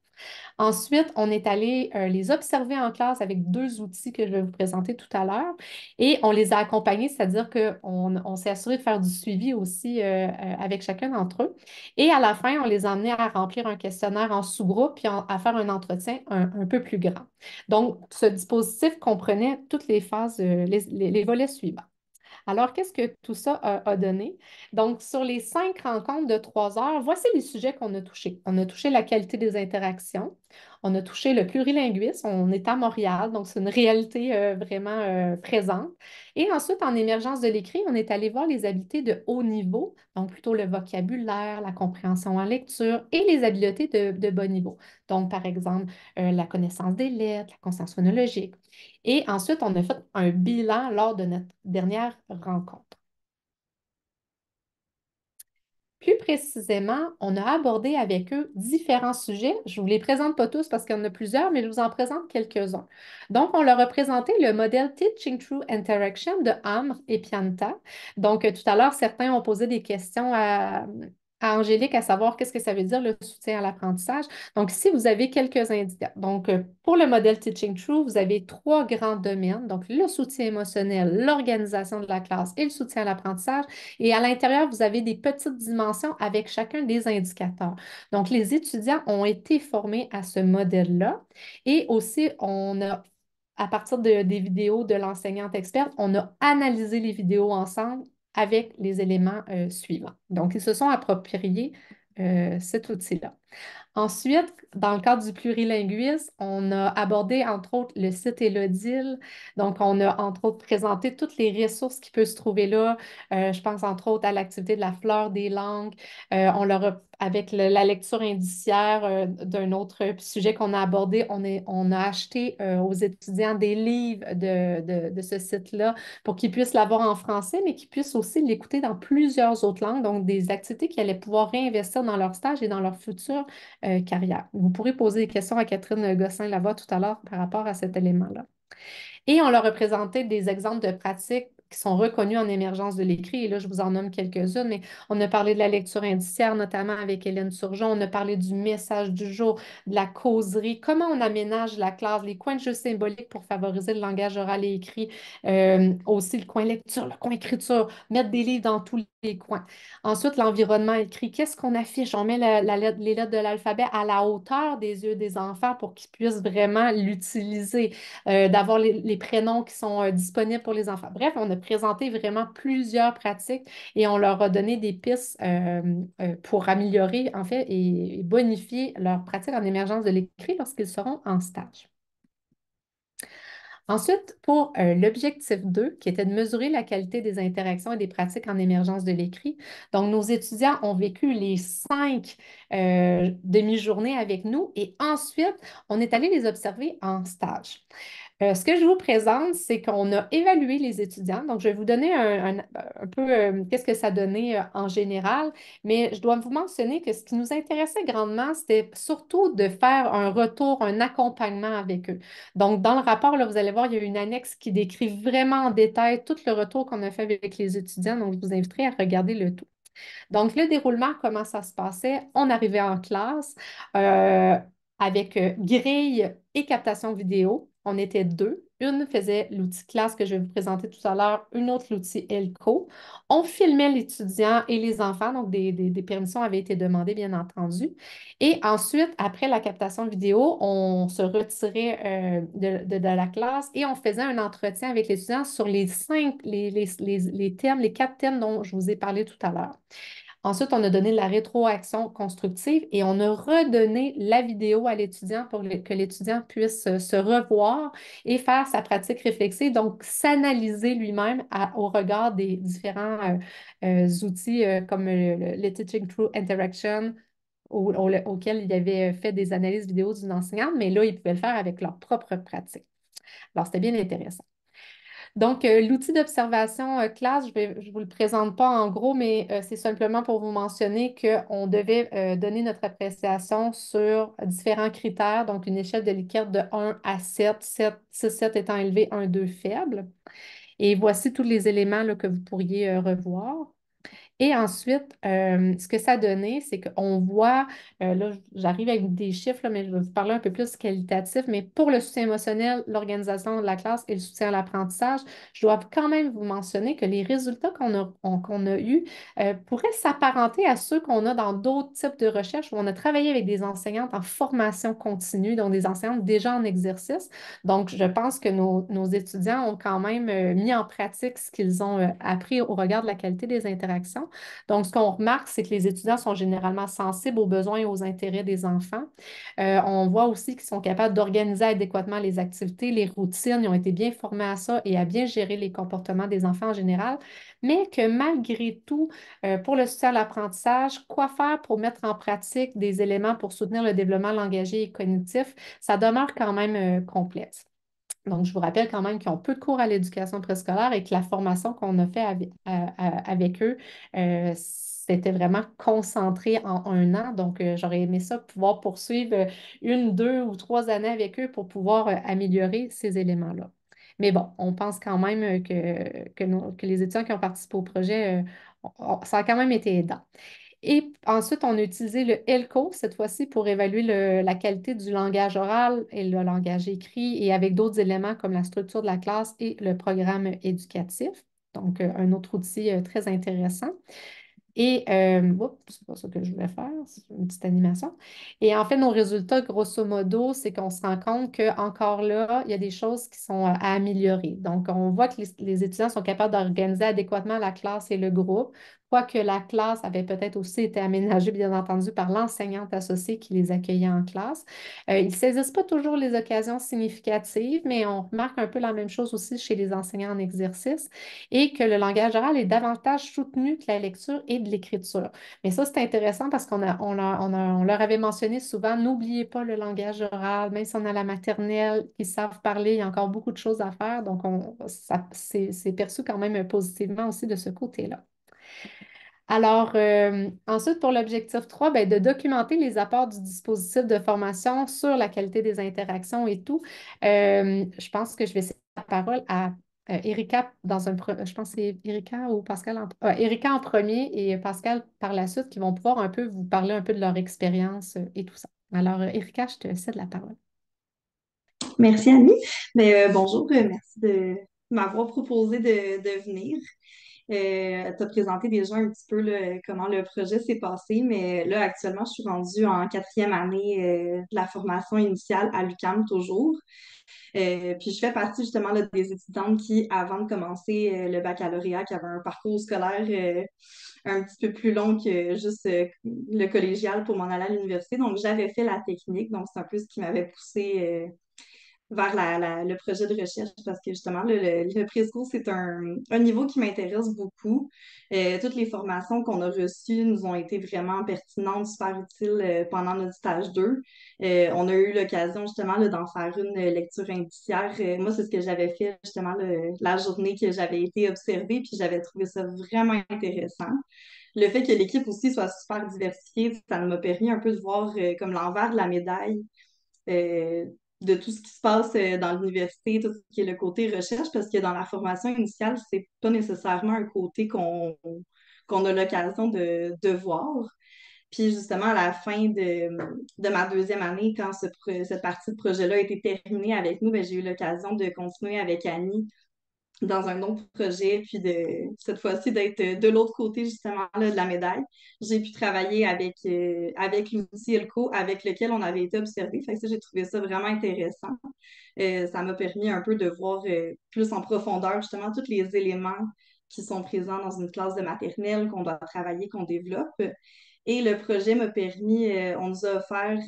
Ensuite, on est allé les observer en classe avec 2 outils que je vais vous présenter tout à l'heure et on les a accompagnés, c'est-à-dire qu'on s'est assuré de faire du suivi aussi avec chacun d'entre eux. Et à la fin, on les a amenés à remplir un questionnaire en sous-groupe puis à faire un entretien un peu plus grand. Donc, ce dispositif comprenait toutes les phases, les volets suivants. Alors, qu'est-ce que tout ça a donné? Donc, sur les 5 rencontres de 3 heures, voici les sujets qu'on a touchés. On a touché la qualité des interactions, on a touché le plurilinguisme, on est à Montréal, donc c'est une réalité vraiment présente. Et ensuite, en émergence de l'écrit, on est allé voir les habiletés de haut niveau, donc plutôt le vocabulaire, la compréhension en lecture et les habiletés de bas niveau. Donc, par exemple, la connaissance des lettres, la conscience phonologique. Et ensuite, on a fait un bilan lors de notre dernière rencontre. Plus précisément, on a abordé avec eux différents sujets. Je ne vous les présente pas tous parce qu'il y en a plusieurs, mais je vous en présente quelques-uns. Donc, on leur a présenté le modèle Teaching Through Interaction de Amr et Pianta. Donc, tout à l'heure, certains ont posé des questions à Angélique à savoir qu'est-ce que ça veut dire le soutien à l'apprentissage. Donc, ici, vous avez quelques indicateurs. Donc, pour le modèle Teaching Through, vous avez 3 grands domaines. Donc, le soutien émotionnel, l'organisation de la classe et le soutien à l'apprentissage. Et à l'intérieur, vous avez des petites dimensions avec chacun des indicateurs. Donc, les étudiants ont été formés à ce modèle-là. Et aussi, à partir des vidéos de l'enseignante experte, on a analysé les vidéos ensemble avec les éléments suivants. Donc, ils se sont appropriés cet outil-là. Ensuite, dans le cadre du plurilinguisme, on a abordé entre autres le site Élodile. Donc, on a entre autres présenté toutes les ressources qui peuvent se trouver là. Je pense entre autres à l'activité de la fleur des langues. On leur a, avec la lecture indiciaire d'un autre sujet qu'on a abordé, on a acheté aux étudiants des livres de ce site-là pour qu'ils puissent l'avoir en français, mais qu'ils puissent aussi l'écouter dans plusieurs autres langues. Donc, des activités qu'ils allaient pouvoir réinvestir dans leur stage et dans leur futur carrière. Vous pourrez poser des questions à Catherine Gosselin-Lavoie tout à l'heure par rapport à cet élément-là. Et on leur a présenté des exemples de pratiques qui sont reconnues en émergence de l'écrit. Et là, je vous en nomme quelques-unes, mais on a parlé de la lecture indiciaire, notamment avec Hélène Turgeon. On a parlé du message du jour, de la causerie, comment on aménage la classe, les coins de jeu symboliques pour favoriser le langage oral et écrit, aussi le coin lecture, le coin écriture, mettre des livres dans tous les coins. Ensuite, l'environnement écrit. Qu'est-ce qu'on affiche? On met les lettres de l'alphabet à la hauteur des yeux des enfants pour qu'ils puissent vraiment l'utiliser, d'avoir les prénoms qui sont disponibles pour les enfants. Bref, on a présenté vraiment plusieurs pratiques et on leur a donné des pistes pour améliorer, en fait, et bonifier leurs pratiques en émergence de l'écrit lorsqu'ils seront en stage. Ensuite, pour l'objectif 2, qui était de mesurer la qualité des interactions et des pratiques en émergence de l'écrit, donc nos étudiants ont vécu les 5 demi-journées avec nous et ensuite, on est allé les observer en stage. Ce que je vous présente, c'est qu'on a évalué les étudiants. Donc, je vais vous donner un peu qu'est-ce que ça donnait en général, mais je dois vous mentionner que ce qui nous intéressait grandement, c'était surtout de faire un retour, un accompagnement avec eux. Donc, dans le rapport, là, vous allez voir, il y a une annexe qui décrit vraiment en détail tout le retour qu'on a fait avec les étudiants. Donc, je vous inviterai à regarder le tout. Donc, le déroulement, comment ça se passait? On arrivait en classe euh, avec grille et captation vidéo. On était deux. Une faisait l'outil classe que je vais vous présenter tout à l'heure, une autre l'outil Elco. On filmait l'étudiant et les enfants, donc des permissions avaient été demandées, bien entendu. Et ensuite, après la captation vidéo, on se retirait de la classe et on faisait un entretien avec l'étudiant sur les thèmes, les 4 thèmes dont je vous ai parlé tout à l'heure. Ensuite, on a donné la rétroaction constructive et on a redonné la vidéo à l'étudiant pour que l'étudiant puisse se revoir et faire sa pratique réflexive, donc s'analyser lui-même au regard des différents outils comme le Teaching Through Interaction auquel il avait fait des analyses vidéo d'une enseignante, mais là, ils pouvaient le faire avec leur propre pratique. Alors, c'était bien intéressant. Donc, l'outil d'observation classe, je vous le présente pas en gros, mais c'est simplement pour vous mentionner qu'on devait donner notre appréciation sur différents critères, donc une échelle de Likert de 1 à 7, 6, 7 étant élevé, 1, 2 faible. Et voici tous les éléments là, que vous pourriez revoir. Et ensuite, ce que ça a donné, c'est qu'on voit, là, j'arrive avec des chiffres, là, mais je vais vous parler un peu plus qualitatif, mais pour le soutien émotionnel, l'organisation de la classe et le soutien à l'apprentissage, je dois quand même vous mentionner que les résultats qu'on a eus pourraient s'apparenter à ceux qu'on a dans d'autres types de recherches où on a travaillé avec des enseignantes en formation continue, donc des enseignantes déjà en exercice. Donc, je pense que nos étudiants ont quand même mis en pratique ce qu'ils ont appris au regard de la qualité des interactions. Donc, ce qu'on remarque, c'est que les étudiants sont généralement sensibles aux besoins et aux intérêts des enfants. On voit aussi qu'ils sont capables d'organiser adéquatement les activités, les routines. Ils ont été bien formés à ça et à bien gérer les comportements des enfants en général, mais que malgré tout, pour le soutien à l'apprentissage, quoi faire pour mettre en pratique des éléments pour soutenir le développement langagier et cognitif, ça demeure quand même complexe. Donc, je vous rappelle quand même qu'ils ont peu de cours à l'éducation préscolaire et que la formation qu'on a fait avec eux, c'était vraiment concentré en 1 an. Donc, j'aurais aimé ça pouvoir poursuivre 1, 2 ou 3 années avec eux pour pouvoir améliorer ces éléments-là. Mais bon, on pense quand même que les étudiants qui ont participé au projet, ça a quand même été aidant. Et ensuite, on a utilisé le ELCO cette fois-ci pour évaluer la qualité du langage oral et le langage écrit et avec d'autres éléments comme la structure de la classe et le programme éducatif. Donc, un autre outil très intéressant. Et, oups, c'est pas ça que je voulais faire, c'est une petite animation. Et en fait, nos résultats, grosso modo, c'est qu'on se rend compte qu'encore là, il y a des choses qui sont à améliorer. Donc, on voit que les étudiants sont capables d'organiser adéquatement la classe et le groupe, quoique la classe avait peut-être aussi été aménagée, bien entendu, par l'enseignante associée qui les accueillait en classe. Ils ne saisissent pas toujours les occasions significatives, mais on remarque un peu la même chose aussi chez les enseignants en exercice et que le langage oral est davantage soutenu que la lecture et de l'écriture. Mais ça, c'est intéressant parce on leur avait mentionné souvent, n'oubliez pas le langage oral, même si on a la maternelle, qu'ils savent parler, il y a encore beaucoup de choses à faire. Donc, c'est perçu quand même positivement aussi de ce côté-là. Alors, ensuite, pour l'objectif 3, ben, de documenter les apports du dispositif de formation sur la qualité des interactions et tout. Je pense que je vais céder la parole à Erika je pense que c'est Erika ou Pascal Erika en premier et Pascal par la suite qui vont pouvoir un peu vous parler un peu de leur expérience et tout ça. Alors, Erika, je te cède la parole. Merci Annie. Mais, bonjour, merci de m'avoir proposé de venir. Te présenter déjà un petit peu là, comment le projet s'est passé, mais là actuellement je suis rendue en 4e année de la formation initiale à l'UQAM toujours. Puis je fais partie justement là, des étudiantes qui, avant de commencer le baccalauréat, qui avaient un parcours scolaire un petit peu plus long que juste le collégial pour m'en aller à l'université. Donc j'avais fait la technique, donc c'est un peu ce qui m'avait poussée vers le projet de recherche parce que justement, le preschool, c'est un niveau qui m'intéresse beaucoup. Toutes les formations qu'on a reçues nous ont été vraiment pertinentes, super utiles pendant notre stage 2. On a eu l'occasion justement là, d'en faire une lecture indiciaire. Moi, c'est ce que j'avais fait justement la journée que j'avais été observée, puis j'avais trouvé ça vraiment intéressant. Le fait que l'équipe aussi soit super diversifiée, ça m'a permis un peu de voir comme l'envers de la médaille euh, de tout ce qui se passe dans l'université, tout ce qui est le côté recherche, parce que dans la formation initiale, c'est pas nécessairement un côté qu'on a l'occasion de voir. Puis justement, à la fin de ma 2e année, quand cette partie de projet-là a été terminée avec nous, ben, j'ai eu l'occasion de continuer avec Annie dans un autre projet, puis cette fois-ci d'être de l'autre côté justement là, de la médaille. J'ai pu travailler avec Lucie Elko, avec lequel on avait été observé. Fait que ça, j'ai trouvé ça vraiment intéressant. Ça m'a permis un peu de voir plus en profondeur justement tous les éléments qui sont présents dans une classe de maternelle qu'on doit travailler, qu'on développe. Et le projet m'a permis, on nous a offert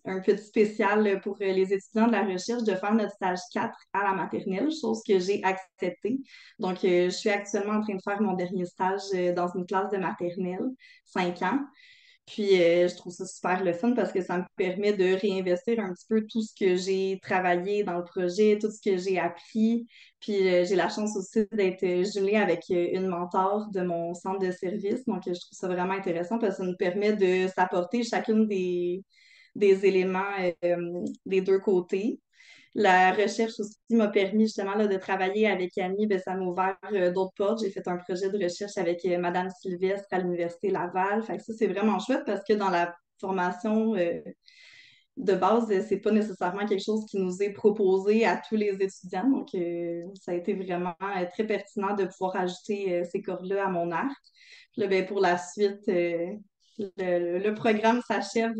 un petit spécial pour les étudiants de la recherche de faire notre stage 4 à la maternelle, chose que j'ai acceptée. Donc, je suis actuellement en train de faire mon dernier stage dans une classe de maternelle, 5 ans. Puis, je trouve ça super le fun parce que ça me permet de réinvestir un petit peu tout ce que j'ai travaillé dans le projet, tout ce que j'ai appris. Puis, j'ai la chance aussi d'être jumelée avec une mentor de mon centre de service. Donc, je trouve ça vraiment intéressant parce que ça nous permet de s'apporter chacune des éléments des deux côtés. La recherche aussi m'a permis justement là, de travailler avec Annie. Ben, ça m'a ouvert d'autres portes. J'ai fait un projet de recherche avec Madame Sylvestre à l'Université Laval. Fait que ça, c'est vraiment chouette parce que dans la formation de base, c'est pas nécessairement quelque chose qui nous est proposé à tous les étudiants. Donc, ça a été vraiment très pertinent de pouvoir ajouter ces corps-là à mon arc. Puis là, ben, pour la suite, le programme s'achève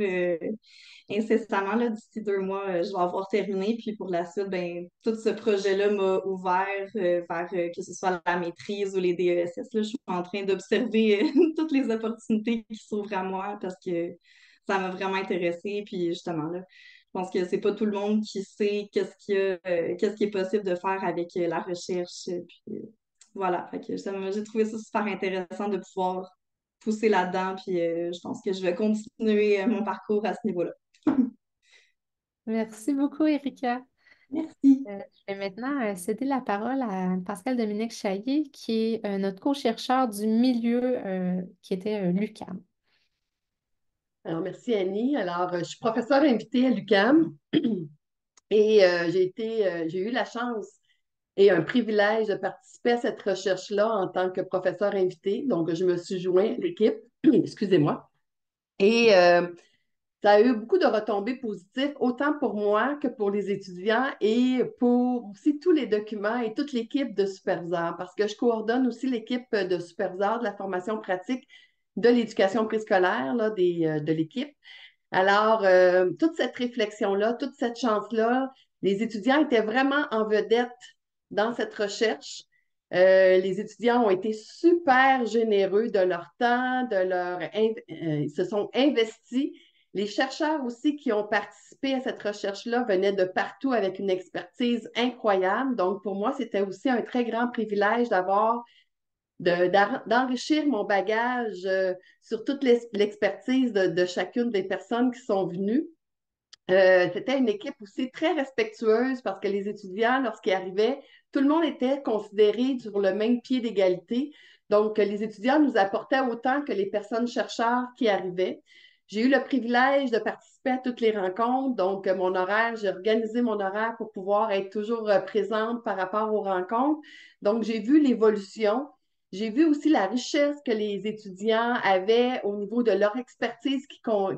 incessamment, là, d'ici 2 mois, je vais avoir terminé. Puis pour la suite, ben, tout ce projet-là m'a ouvert vers que ce soit la maîtrise ou les DESS. Là, je suis en train d'observer toutes les opportunités qui s'ouvrent à moi parce que ça m'a vraiment intéressée. Puis justement, là, je pense que c'est pas tout le monde qui sait qu'est-ce qui est possible de faire avec la recherche. Puis voilà, fait que j'ai trouvé ça super intéressant de pouvoir pousser là-dedans. Puis je pense que je vais continuer mon parcours à ce niveau-là. Merci beaucoup, Erika. Merci. Je vais maintenant céder la parole à Pascal-Dominique Chaillet, qui est notre co-chercheur du milieu qui était l'UQAM. Alors, merci Annie. Alors, je suis professeure invitée à l'UQAM et j'ai eu la chance et un privilège de participer à cette recherche-là en tant que professeur invité. Donc, je me suis joint à l'équipe, excusez-moi. Et ça a eu beaucoup de retombées positives, autant pour moi que pour les étudiants et pour aussi tous les documents et toute l'équipe de superviseurs, parce que je coordonne aussi l'équipe de superviseurs de la formation pratique de l'éducation préscolaire là, de l'équipe. Alors, toute cette réflexion-là, toute cette chance-là, les étudiants étaient vraiment en vedette dans cette recherche. Les étudiants ont été super généreux de leur temps, ils se sont investis. Les chercheurs aussi qui ont participé à cette recherche-là venaient de partout avec une expertise incroyable. Donc, pour moi, c'était aussi un très grand privilège d'enrichir mon bagage sur toute l'expertise de chacune des personnes qui sont venues. C'était une équipe aussi très respectueuse parce que les étudiants, lorsqu'ils arrivaient, tout le monde était considéré sur le même pied d'égalité. Donc, les étudiants nous apportaient autant que les personnes chercheurs qui arrivaient. J'ai eu le privilège de participer à toutes les rencontres. Donc, j'ai organisé mon horaire pour pouvoir être toujours présente par rapport aux rencontres. Donc, j'ai vu l'évolution. J'ai vu aussi la richesse que les étudiants avaient au niveau de leur expertise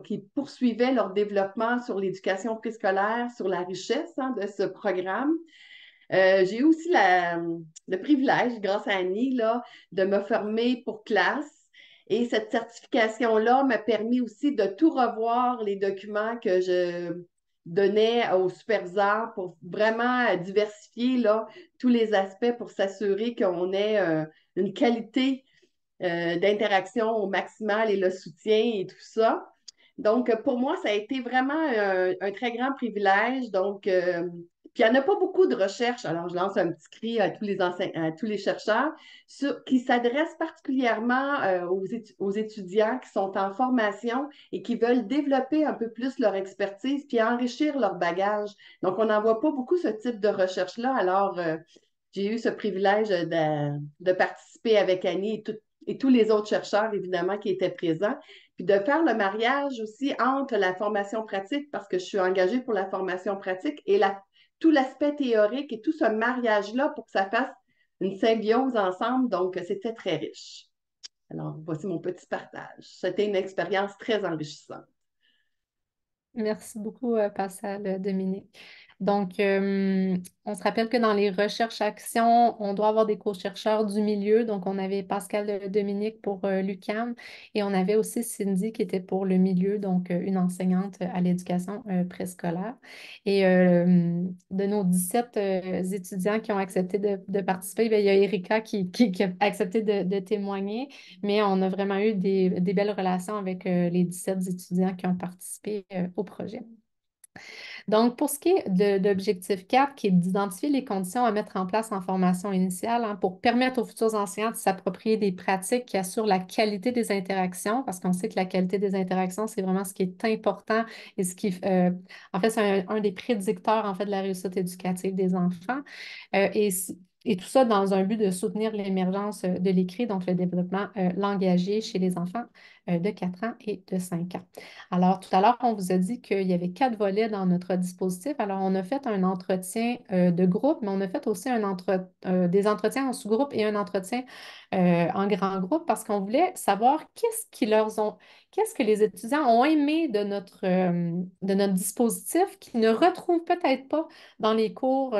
qui poursuivait leur développement sur l'éducation préscolaire, sur la richesse de ce programme. J'ai eu aussi le privilège, grâce à Annie, là, de me former pour classe. Et cette certification-là m'a permis aussi de tout revoir les documents que je donnais aux superviseurs pour vraiment diversifier là, tous les aspects pour s'assurer qu'on ait une qualité d'interaction au maximal et le soutien et tout ça. Donc, pour moi, ça a été vraiment un très grand privilège. Donc, puis il n'y en a pas beaucoup de recherches. Alors, je lance un petit cri à à tous les chercheurs qui s'adressent particulièrement aux étudiants qui sont en formation et qui veulent développer un peu plus leur expertise puis enrichir leur bagage. Donc, on n'en voit pas beaucoup ce type de recherche-là. Alors, j'ai eu ce privilège de participer avec Annie et tous les autres chercheurs, évidemment, qui étaient présents. Puis de faire le mariage aussi entre la formation pratique, parce que je suis engagée pour la formation pratique, et tout l'aspect théorique et tout ce mariage-là pour que ça fasse une symbiose ensemble. Donc, c'était très riche. Alors, voici mon petit partage. C'était une expérience très enrichissante. Merci beaucoup, Pascal, Dominique. Donc, on se rappelle que dans les recherches-actions, on doit avoir des co-chercheurs du milieu. Donc, on avait Pascal Dominique pour l'UQAM et on avait aussi Cindy qui était pour le milieu, donc une enseignante à l'éducation préscolaire. Et de nos 17 étudiants qui ont accepté de participer, bien, il y a Erika qui a accepté de témoigner, mais on a vraiment eu des belles relations avec les 17 étudiants qui ont participé au projet. Donc, pour ce qui est de l'objectif 4, qui est d'identifier les conditions à mettre en place en formation initiale pour permettre aux futurs enseignants de s'approprier des pratiques qui assurent la qualité des interactions, parce qu'on sait que la qualité des interactions, c'est vraiment ce qui est important et en fait, c'est un des prédicteurs en fait, de la réussite éducative des enfants. Et tout ça dans un but de soutenir l'émergence de l'écrit, donc le développement langagier chez les enfants de 4 ans et de 5 ans. Alors, tout à l'heure, on vous a dit qu'il y avait 4 volets dans notre dispositif. Alors, on a fait un entretien de groupe, mais on a fait aussi des entretiens en sous-groupe et un entretien en grand groupe parce qu'on voulait savoir qu'est-ce que les étudiants ont aimé de notre dispositif qu'ils ne retrouvent peut-être pas dans les cours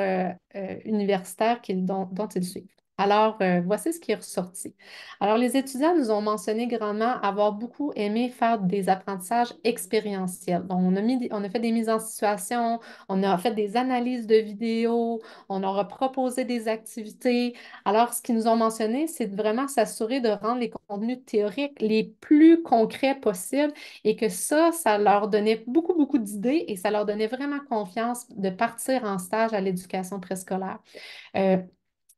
universitaires dont ils suivent. Alors, voici ce qui est ressorti. Alors, les étudiants nous ont mentionné grandement avoir beaucoup aimé faire des apprentissages expérientiels. Donc, on a fait des mises en situation, on a fait des analyses de vidéos, on leur a proposé des activités. Alors, ce qu'ils nous ont mentionné, c'est de vraiment s'assurer de rendre les contenus théoriques les plus concrets possibles et que ça leur donnait beaucoup, beaucoup d'idées et ça leur donnait vraiment confiance de partir en stage à l'éducation préscolaire. Euh,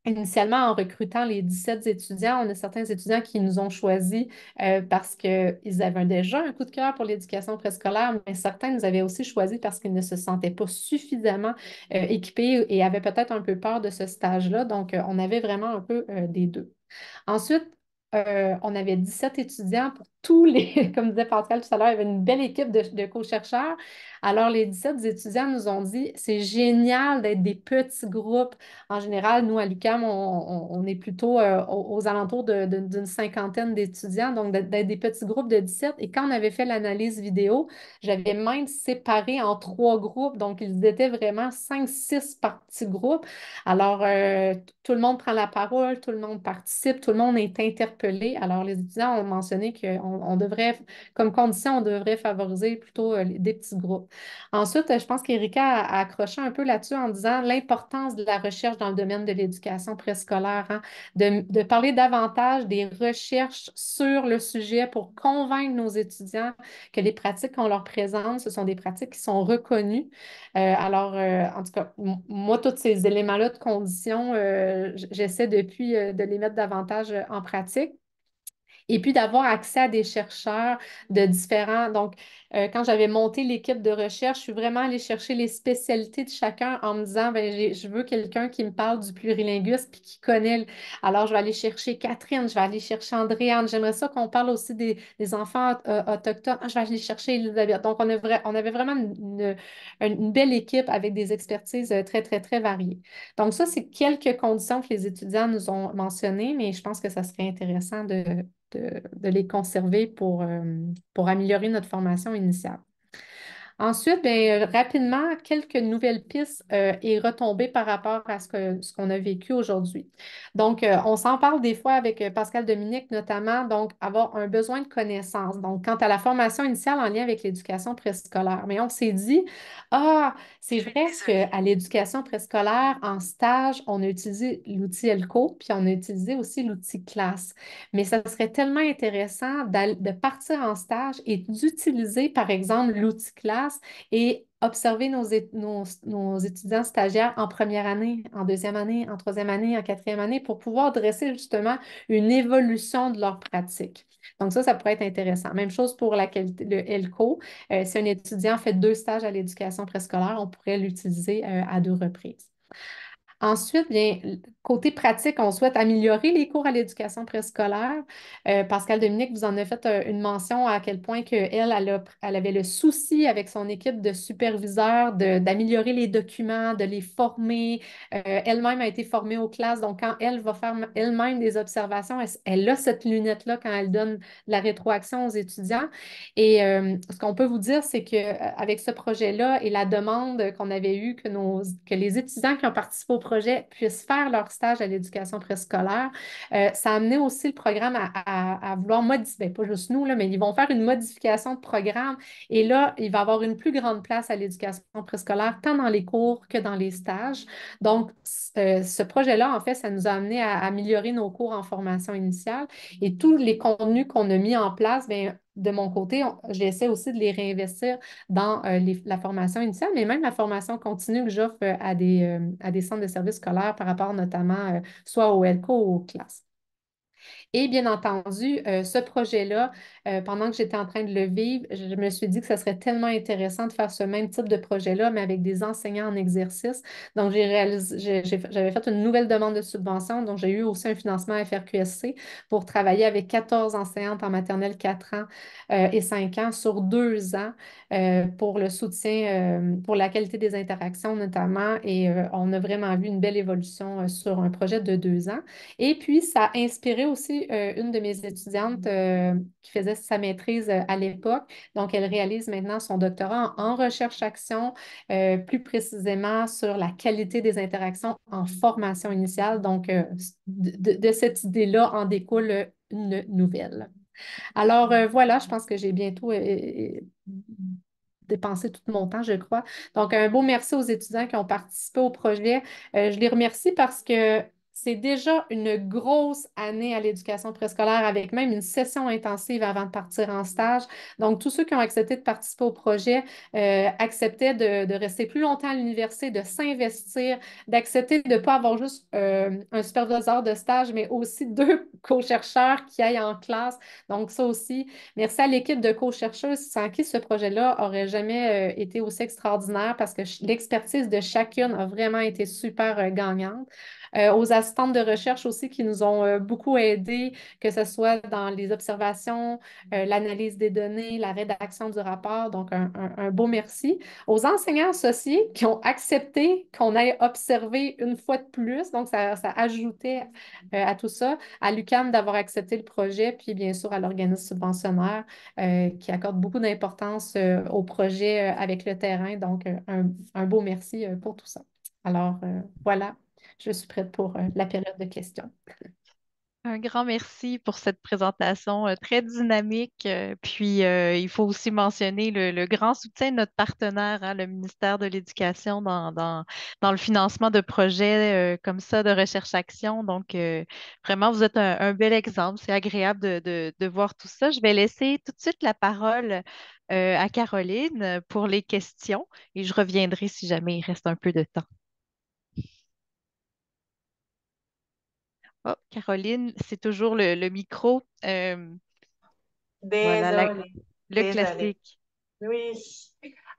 Initialement, en recrutant les 17 étudiants, on a certains étudiants qui nous ont choisis parce qu'ils avaient déjà un coup de cœur pour l'éducation préscolaire, mais certains nous avaient aussi choisis parce qu'ils ne se sentaient pas suffisamment équipés et avaient peut-être un peu peur de ce stage-là. Donc, on avait vraiment un peu des deux. Ensuite, on avait 17 étudiants pour tous les, comme disait Pascal tout à l'heure, il y avait une belle équipe de co-chercheurs. Alors, les 17 étudiants nous ont dit, c'est génial d'être des petits groupes. En général, nous, à l'UQAM, on est plutôt aux alentours d'une cinquantaine d'étudiants, donc d'être des petits groupes de 17. Et quand on avait fait l'analyse vidéo, j'avais même séparé en 3 groupes, donc ils étaient vraiment 5, 6 par petits groupes. Alors, tout le monde prend la parole, tout le monde participe, tout le monde est interpellé interpellés. Alors, les étudiants ont mentionné qu'on devrait, comme condition, on devrait favoriser plutôt des petits groupes. Ensuite, je pense qu'Erika a accroché un peu là-dessus en disant l'importance de la recherche dans le domaine de l'éducation préscolaire, hein, de parler davantage des recherches sur le sujet pour convaincre nos étudiants que les pratiques qu'on leur présente, ce sont des pratiques qui sont reconnues. En tout cas, moi, tous ces éléments-là de condition, j'essaie depuis de les mettre davantage en pratique. Et puis d'avoir accès à des chercheurs de différents. Donc, quand j'avais monté l'équipe de recherche, je suis vraiment allée chercher les spécialités de chacun en me disant, ben, je veux quelqu'un qui me parle du plurilinguisme puis qui connaît. Alors, je vais aller chercher Catherine, je vais aller chercher Andréane. J'aimerais ça qu'on parle aussi des enfants autochtones. Ah, je vais aller chercher Elisabeth. Donc, on avait vraiment une belle équipe avec des expertises très, très, très variées. Donc, ça, c'est quelques conditions que les étudiants nous ont mentionnées, mais je pense que ça serait intéressant de les conserver pour améliorer notre formation initiale. Ensuite, bien, rapidement, quelques nouvelles pistes et retombées par rapport à ce qu'on a vécu aujourd'hui. Donc, on s'en parle des fois avec Pascal Dominique, notamment, donc avoir un besoin de connaissances. Donc, quant à la formation initiale en lien avec l'éducation préscolaire. Mais on s'est dit, ah, c'est vrai qu'à l'éducation préscolaire, en stage, on a utilisé l'outil ELCO, puis on a utilisé aussi l'outil classe. Mais ça serait tellement intéressant de partir en stage et d'utiliser, par exemple, l'outil classe et observer nos étudiants stagiaires en première année, en deuxième année, en troisième année, en quatrième année, pour pouvoir dresser justement une évolution de leur pratique. Donc ça pourrait être intéressant. Même chose pour la qualité, le ELCO. Si un étudiant fait 2 stages à l'éducation préscolaire, on pourrait l'utiliser à 2 reprises. Ensuite, bien, côté pratique, on souhaite améliorer les cours à l'éducation préscolaire. Pascal Dominique vous en a fait une mention à quel point elle avait le souci avec son équipe de superviseurs d'améliorer les documents, de les former. Elle-même a été formée aux classes, donc quand elle va faire elle-même des observations, elle a cette lunette-là quand elle donne la rétroaction aux étudiants. Et ce qu'on peut vous dire, c'est qu'avec ce projet-là et la demande qu'on avait eue que les étudiants qui ont participé au projet puissent faire leur stage à l'éducation préscolaire, ça a amené aussi le programme à vouloir modifier, ben, pas juste nous, là, mais ils vont faire une modification de programme. Et là, il va y avoir une plus grande place à l'éducation préscolaire, tant dans les cours que dans les stages. Donc, ce projet-là, en fait, ça nous a amené à améliorer nos cours en formation initiale et tous les contenus qu'on a mis en place, bien, de mon côté, j'essaie aussi de les réinvestir dans la formation initiale, mais même la formation continue que j'offre à des centres de services scolaires par rapport notamment soit au ELCO ou aux classes. Et bien entendu, ce projet-là, pendant que j'étais en train de le vivre, je me suis dit que ça serait tellement intéressant de faire ce même type de projet-là, mais avec des enseignants en exercice. Donc, j'avais fait une nouvelle demande de subvention, donc j'ai eu aussi un financement FRQSC pour travailler avec 14 enseignantes en maternelle 4 ans et 5 ans sur 2 ans pour le soutien, pour la qualité des interactions notamment. Et on a vraiment vu une belle évolution sur un projet de 2 ans. Et puis, ça a inspiré aussi une de mes étudiantes qui faisait sa maîtrise à l'époque. Donc, elle réalise maintenant son doctorat en recherche-action, plus précisément sur la qualité des interactions en formation initiale. Donc, de cette idée-là en découle une nouvelle. Alors, voilà, je pense que j'ai bientôt dépensé tout mon temps, je crois. Donc, un beau merci aux étudiants qui ont participé au projet. Je les remercie parce que c'est déjà une grosse année à l'éducation préscolaire avec même une session intensive avant de partir en stage. Donc, tous ceux qui ont accepté de participer au projet acceptaient de rester plus longtemps à l'université, de s'investir, d'accepter de ne pas avoir juste un superviseur de stage, mais aussi 2 co-chercheurs qui aillent en classe. Donc, ça aussi, merci à l'équipe de co-chercheuses sans qui ce projet-là n'aurait jamais été aussi extraordinaire parce que l'expertise de chacune a vraiment été super gagnante. Aux assistantes de recherche aussi qui nous ont beaucoup aidés, que ce soit dans les observations, l'analyse des données, la rédaction du rapport. Donc, un beau merci. Aux enseignants associés qui ont accepté qu'on ait observé une fois de plus. Donc, ça ajoutait à tout ça. À l'UQAM d'avoir accepté le projet, puis bien sûr à l'organisme subventionnaire qui accorde beaucoup d'importance au projet avec le terrain. Donc, un beau merci pour tout ça. Alors, voilà. Je suis prête pour la période de questions. Un grand merci pour cette présentation très dynamique. Puis, il faut aussi mentionner le grand soutien de notre partenaire, hein, le ministère de l'Éducation, dans le financement de projets comme ça de recherche-action. Donc, vraiment, vous êtes un bel exemple. C'est agréable de voir tout ça. Je vais laisser tout de suite la parole à Caroline pour les questions et je reviendrai si jamais il reste un peu de temps. Oh, Caroline, c'est toujours le micro. Voilà, Désolée, le désolée. classique. Oui.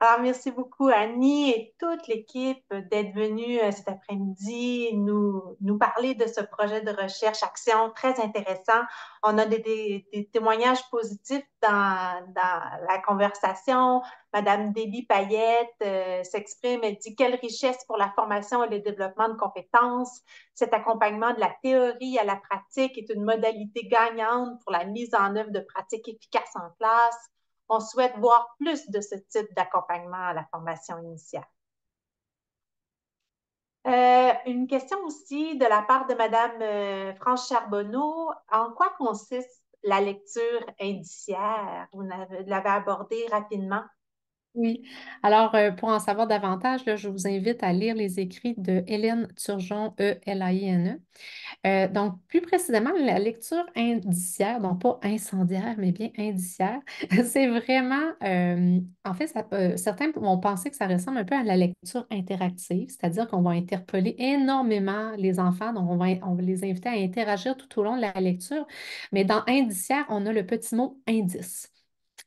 Alors, merci beaucoup, Annie et toute l'équipe d'être venue cet après-midi nous parler de ce projet de recherche action très intéressant. On a des témoignages positifs dans la conversation. Madame Déby Payette s'exprime, elle dit quelle richesse pour la formation et le développement de compétences. Cet accompagnement de la théorie à la pratique est une modalité gagnante pour la mise en œuvre de pratiques efficaces en classe. On souhaite voir plus de ce type d'accompagnement à la formation initiale. Une question aussi de la part de Madame France Charbonneau. En quoi consiste la lecture indiciaire? Vous l'avez abordé rapidement. Oui. Alors, pour en savoir davantage, là, je vous invite à lire les écrits de Hélène Turgeon, E-L-A-I-N-E. Donc, plus précisément, la lecture indiciaire, donc pas incendiaire, mais bien indiciaire, c'est vraiment, en fait, certains vont penser que ça ressemble un peu à la lecture interactive, c'est-à-dire qu'on va interpeller énormément les enfants, donc on va les inviter à interagir tout au long de la lecture, mais dans indiciaire, on a le petit mot indice.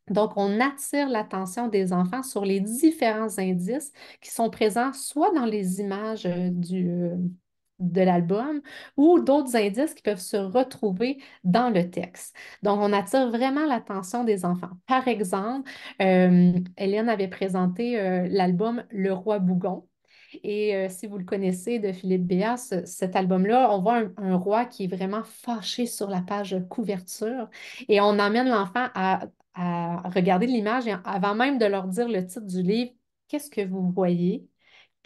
Donc, on attire l'attention des enfants sur les différents indices qui sont présents soit dans les images de l'album ou d'autres indices qui peuvent se retrouver dans le texte. Donc, on attire vraiment l'attention des enfants. Par exemple, Hélène avait présenté l'album Le Roi Bougon. Et si vous le connaissez de Philippe Béat, cet album-là, on voit un roi qui est vraiment fâché sur la page couverture et on emmène l'enfant à regarder l'image et avant même de leur dire le titre du livre, qu'est-ce que vous voyez?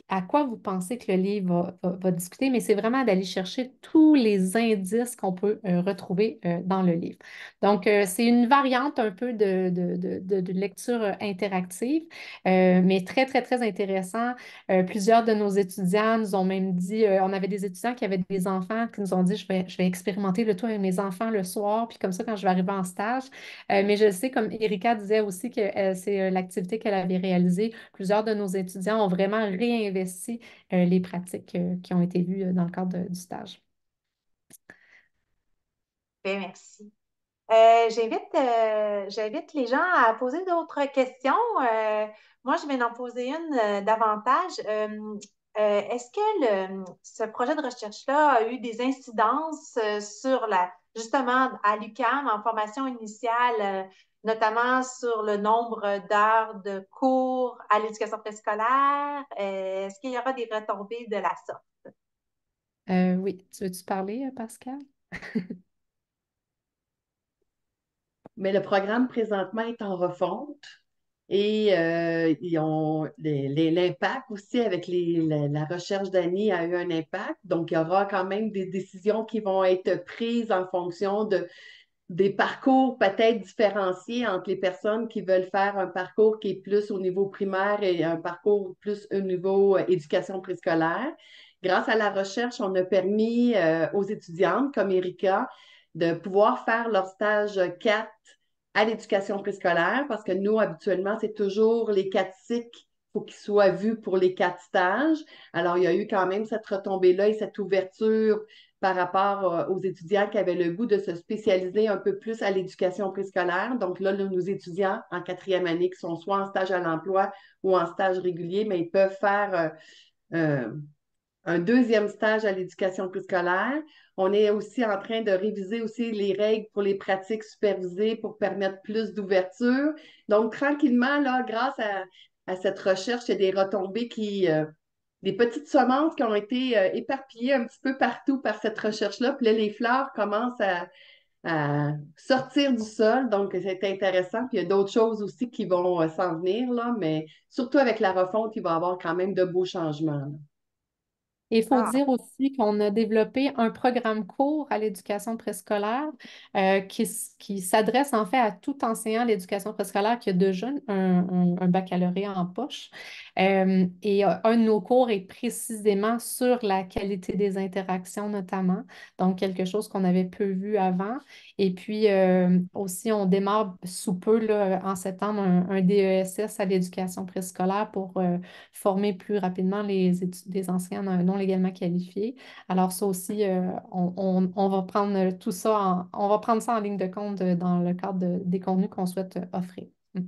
À quoi vous pensez que le livre va discuter, mais c'est vraiment d'aller chercher tous les indices qu'on peut retrouver dans le livre. Donc, c'est une variante un peu de lecture interactive, mais très, très, très intéressant. Plusieurs de nos étudiants nous ont même dit, on avait des étudiants qui avaient des enfants qui nous ont dit, je vais expérimenter le tout avec mes enfants le soir, puis comme ça, quand je vais arriver en stage. Mais je sais, comme Erika disait aussi que c'est l'activité qu'elle avait réalisée, plusieurs de nos étudiants ont vraiment réinvesti les pratiques qui ont été vues dans le cadre du stage. Bien, merci. J'invite les gens à poser d'autres questions. Moi, je vais en poser une davantage. Est-ce que ce projet de recherche-là a eu des incidences sur justement à l'UQAM en formation initiale, notamment sur le nombre d'heures de cours à l'éducation préscolaire? Est-ce qu'il y aura des retombées de la sorte? Oui, tu veux-tu parler, Pascal? Mais le programme présentement est en refonte et ils ont l'impact aussi avec la recherche d'Annie a eu un impact. Donc, il y aura quand même des décisions qui vont être prises en fonction des parcours peut-être différenciés entre les personnes qui veulent faire un parcours qui est plus au niveau primaire et un parcours plus au niveau éducation préscolaire. Grâce à la recherche, on a permis aux étudiantes comme Erika de pouvoir faire leur stage 4 à l'éducation préscolaire parce que nous, habituellement, c'est toujours les 4 cycles. Il faut qu'ils soient vus pour les 4 stages. Alors, il y a eu quand même cette retombée-là et cette ouverture par rapport aux étudiants qui avaient le goût de se spécialiser un peu plus à l'éducation préscolaire. Donc là, nos étudiants en 4e année qui sont soit en stage à l'emploi ou en stage régulier, mais ils peuvent faire un deuxième stage à l'éducation préscolaire. On est aussi en train de réviser aussi les règles pour les pratiques supervisées pour permettre plus d'ouverture. Donc, tranquillement, là, grâce à cette recherche, il y a des retombées des petites semences qui ont été éparpillées un petit peu partout par cette recherche-là. Puis là, les fleurs commencent à sortir du sol. Donc, c'est intéressant. Puis il y a d'autres choses aussi qui vont s'en venir, là, mais surtout avec la refonte, il va y avoir quand même de beaux changements, là. Et il faut Ah, dire aussi qu'on a développé un programme court à l'éducation préscolaire qui s'adresse en fait à tout enseignant à l'éducation préscolaire qui a déjà un baccalauréat en poche. Un de nos cours est précisément sur la qualité des interactions notamment, donc quelque chose qu'on avait peu vu avant. Et puis aussi, on démarre sous peu, là, en septembre, un DESS à l'éducation préscolaire pour former plus rapidement les enseignants non légalement qualifiés. Alors ça aussi, on va prendre tout ça on va prendre ça en ligne de compte dans le cadre des contenus qu'on souhaite offrir. Mm.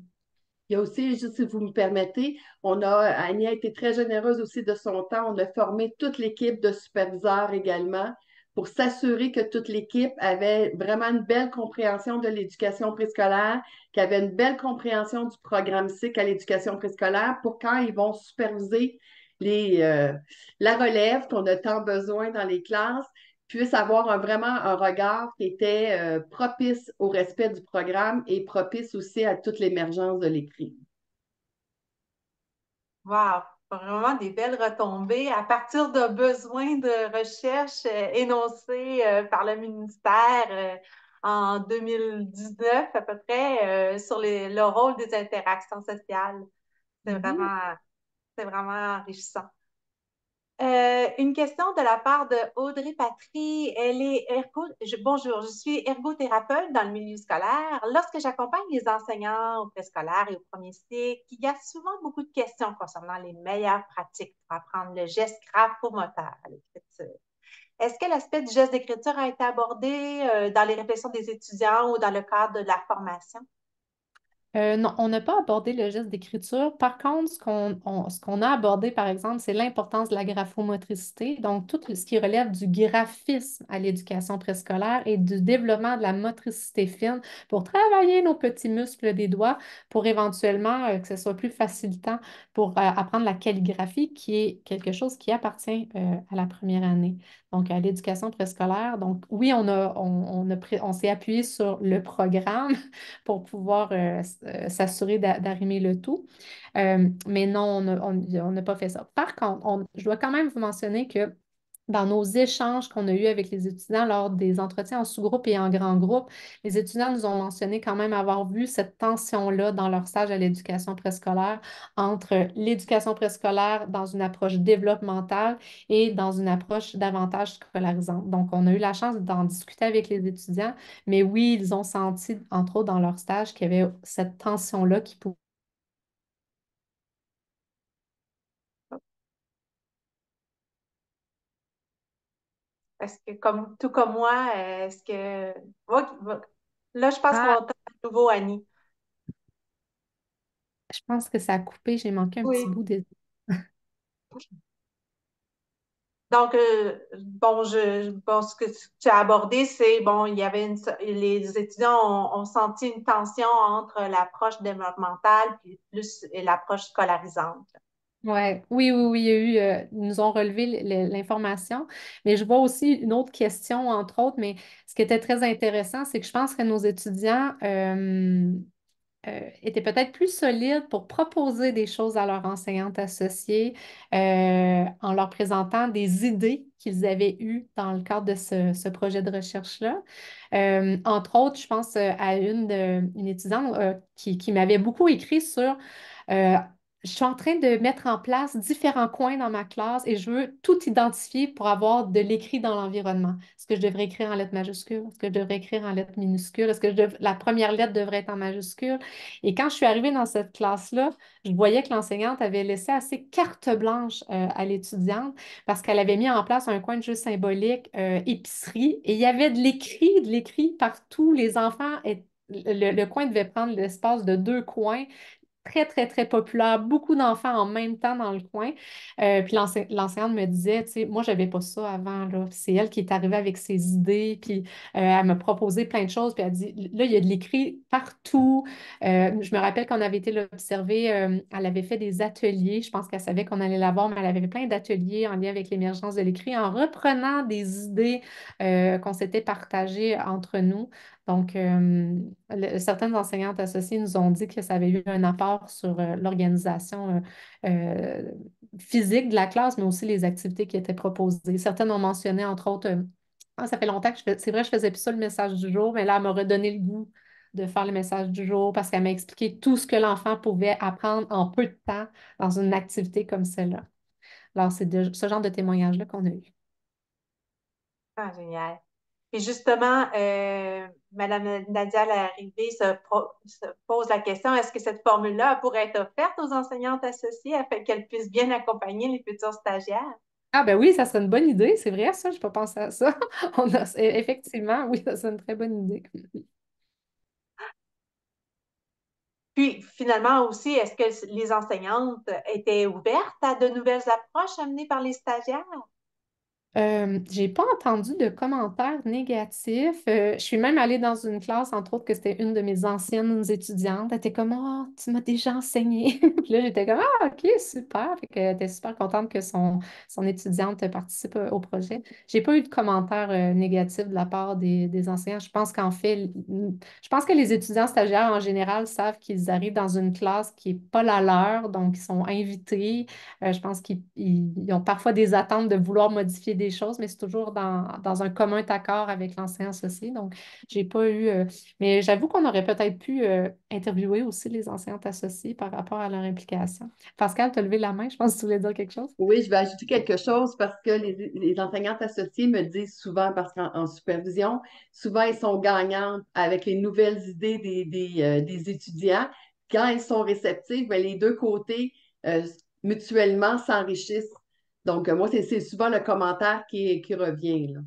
Il y a aussi, juste si vous me permettez, Annie a été très généreuse aussi de son temps. On a formé toute l'équipe de superviseurs également pour s'assurer que toute l'équipe avait vraiment une belle compréhension de l'éducation préscolaire, qu'elle avait une belle compréhension du programme cycle à l'éducation préscolaire pour quand ils vont superviser les, euh, la relève qu'on a tant besoin dans les classes, puissent avoir vraiment un regard qui était propice au respect du programme et propice aussi à toute l'émergence de l'écrit. Wow! Vraiment des belles retombées à partir de besoins de recherche énoncés par le ministère en 2019 à peu près sur le rôle des interactions sociales. C'est Mhm. vraiment, c'est vraiment enrichissant. Une question de la part de Audrey Patry. Bonjour, je suis ergothérapeute dans le milieu scolaire. Lorsque j'accompagne les enseignants au préscolaire et au premier cycle, il y a souvent beaucoup de questions concernant les meilleures pratiques pour apprendre le geste graphomoteur à l'écriture. Est-ce que l'aspect du geste d'écriture a été abordé dans les réflexions des étudiants ou dans le cadre de la formation? Non, on n'a pas abordé le geste d'écriture. Par contre, ce qu'on a abordé, par exemple, c'est l'importance de la graphomotricité. Donc, tout ce qui relève du graphisme à l'éducation préscolaire et du développement de la motricité fine pour travailler nos petits muscles des doigts pour éventuellement que ce soit plus facilitant pour apprendre la calligraphie, qui est quelque chose qui appartient à la première année. Donc, à l'éducation préscolaire. Donc, oui, on s'est appuyé sur le programme pour pouvoir s'assurer d'arrimer le tout. Mais non, on n'a pas fait ça. Par contre, je dois quand même vous mentionner que dans nos échanges qu'on a eus avec les étudiants lors des entretiens en sous-groupe et en grand groupe, les étudiants nous ont mentionné quand même avoir vu cette tension-là dans leur stage à l'éducation préscolaire entre l'éducation préscolaire dans une approche développementale et dans une approche davantage scolarisante. Donc, on a eu la chance d'en discuter avec les étudiants, mais oui, ils ont senti, entre autres dans leur stage, qu'il y avait cette tension-là qui pouvait. Est-ce que, tout comme moi, est-ce que... Là, je pense qu'on Ah, entend à nouveau Annie. je pense que ça a coupé, j'ai manqué un petit Oui. bout des... Donc, ce que tu as abordé, c'est, bon, il y avait les étudiants ont senti une tension entre l'approche développementale puis plus et l'approche scolarisante. Ouais, oui, oui, oui, il y a eu, ils nous ont relevé l'information, mais je vois aussi une autre question, entre autres, mais ce qui était très intéressant, c'est que je pense que nos étudiants étaient peut-être plus solides pour proposer des choses à leur enseignante associée en leur présentant des idées qu'ils avaient eues dans le cadre de ce projet de recherche-là. Entre autres, je pense à une étudiante qui m'avait beaucoup écrit sur euh, je suis en train de mettre en place différents coins dans ma classe et je veux tout identifier pour avoir de l'écrit dans l'environnement. Est-ce que je devrais écrire en lettres majuscules? Est-ce que je devrais écrire en lettres minuscules? Est-ce que la première lettre devrait être en majuscule? Et quand je suis arrivée dans cette classe-là, je voyais que l'enseignante avait laissé assez carte blanche à l'étudiante parce qu'elle avait mis en place un coin de jeu symbolique épicerie et il y avait de l'écrit partout. Les enfants, le coin devait prendre l'espace de deux coins très, très, très populaire, beaucoup d'enfants en même temps dans le coin. Puis l'enseignante me disait, tu sais, moi, j'avais pas ça avant, là. C'est elle qui est arrivée avec ses idées, puis elle m'a proposé plein de choses, puis elle dit, là, il y a de l'écrit partout. Je me rappelle qu'on avait été l'observer, elle avait fait des ateliers, je pense qu'elle savait qu'on allait la voir, mais elle avait fait plein d'ateliers en lien avec l'émergence de l'écrit, en reprenant des idées qu'on s'était partagées entre nous. Donc, certaines enseignantes associées nous ont dit que ça avait eu un apport rapport sur l'organisation physique de la classe, mais aussi les activités qui étaient proposées. Certaines ont mentionné, entre autres, ça fait longtemps que c'est vrai, je faisais plus ça le message du jour, mais là, elle m'a redonné le goût de faire le message du jour parce qu'elle m'a expliqué tout ce que l'enfant pouvait apprendre en peu de temps dans une activité comme celle-là. Alors, c'est ce genre de témoignage-là qu'on a eu. Ah, génial. Et justement, Madame Nadia Larrivée se pose la question, est-ce que cette formule-là pourrait être offerte aux enseignantes associées afin qu'elles puissent bien accompagner les futurs stagiaires? Ah ben oui, ça serait une bonne idée, c'est vrai ça, je n'ai pas pensé à ça. Effectivement, oui, ça serait une très bonne idée. Puis finalement aussi, est-ce que les enseignantes étaient ouvertes à de nouvelles approches amenées par les stagiaires? J'ai pas entendu de commentaires négatifs. Je suis même allée dans une classe, entre autres, que c'était une de mes anciennes étudiantes. Elle était comme, oh, tu m'as déjà enseigné. Puis là, j'étais comme, ah, OK, super. Fait qu'elle était super contente que son étudiante participe au projet. J'ai pas eu de commentaires négatifs de la part des enseignants. Je pense qu'en fait, je pense que les étudiants stagiaires en général savent qu'ils arrivent dans une classe qui n'est pas la leur, donc ils sont invités. Je pense qu'ils ont parfois des attentes de vouloir modifier des choses, mais c'est toujours dans un commun accord avec l'enseignant associé. Donc, j'ai pas eu. Mais j'avoue qu'on aurait peut-être pu interviewer aussi les enseignantes associées par rapport à leur implication. Pascal, tu as levé la main, je pense que tu voulais dire quelque chose. Oui, je vais ajouter quelque chose parce que les enseignantes associées me disent souvent, parce qu'en supervision, souvent elles sont gagnantes avec les nouvelles idées des étudiants. Quand elles sont réceptives, bien, les deux côtés mutuellement s'enrichissent. Donc, moi, c'est souvent le commentaire qui revient, là.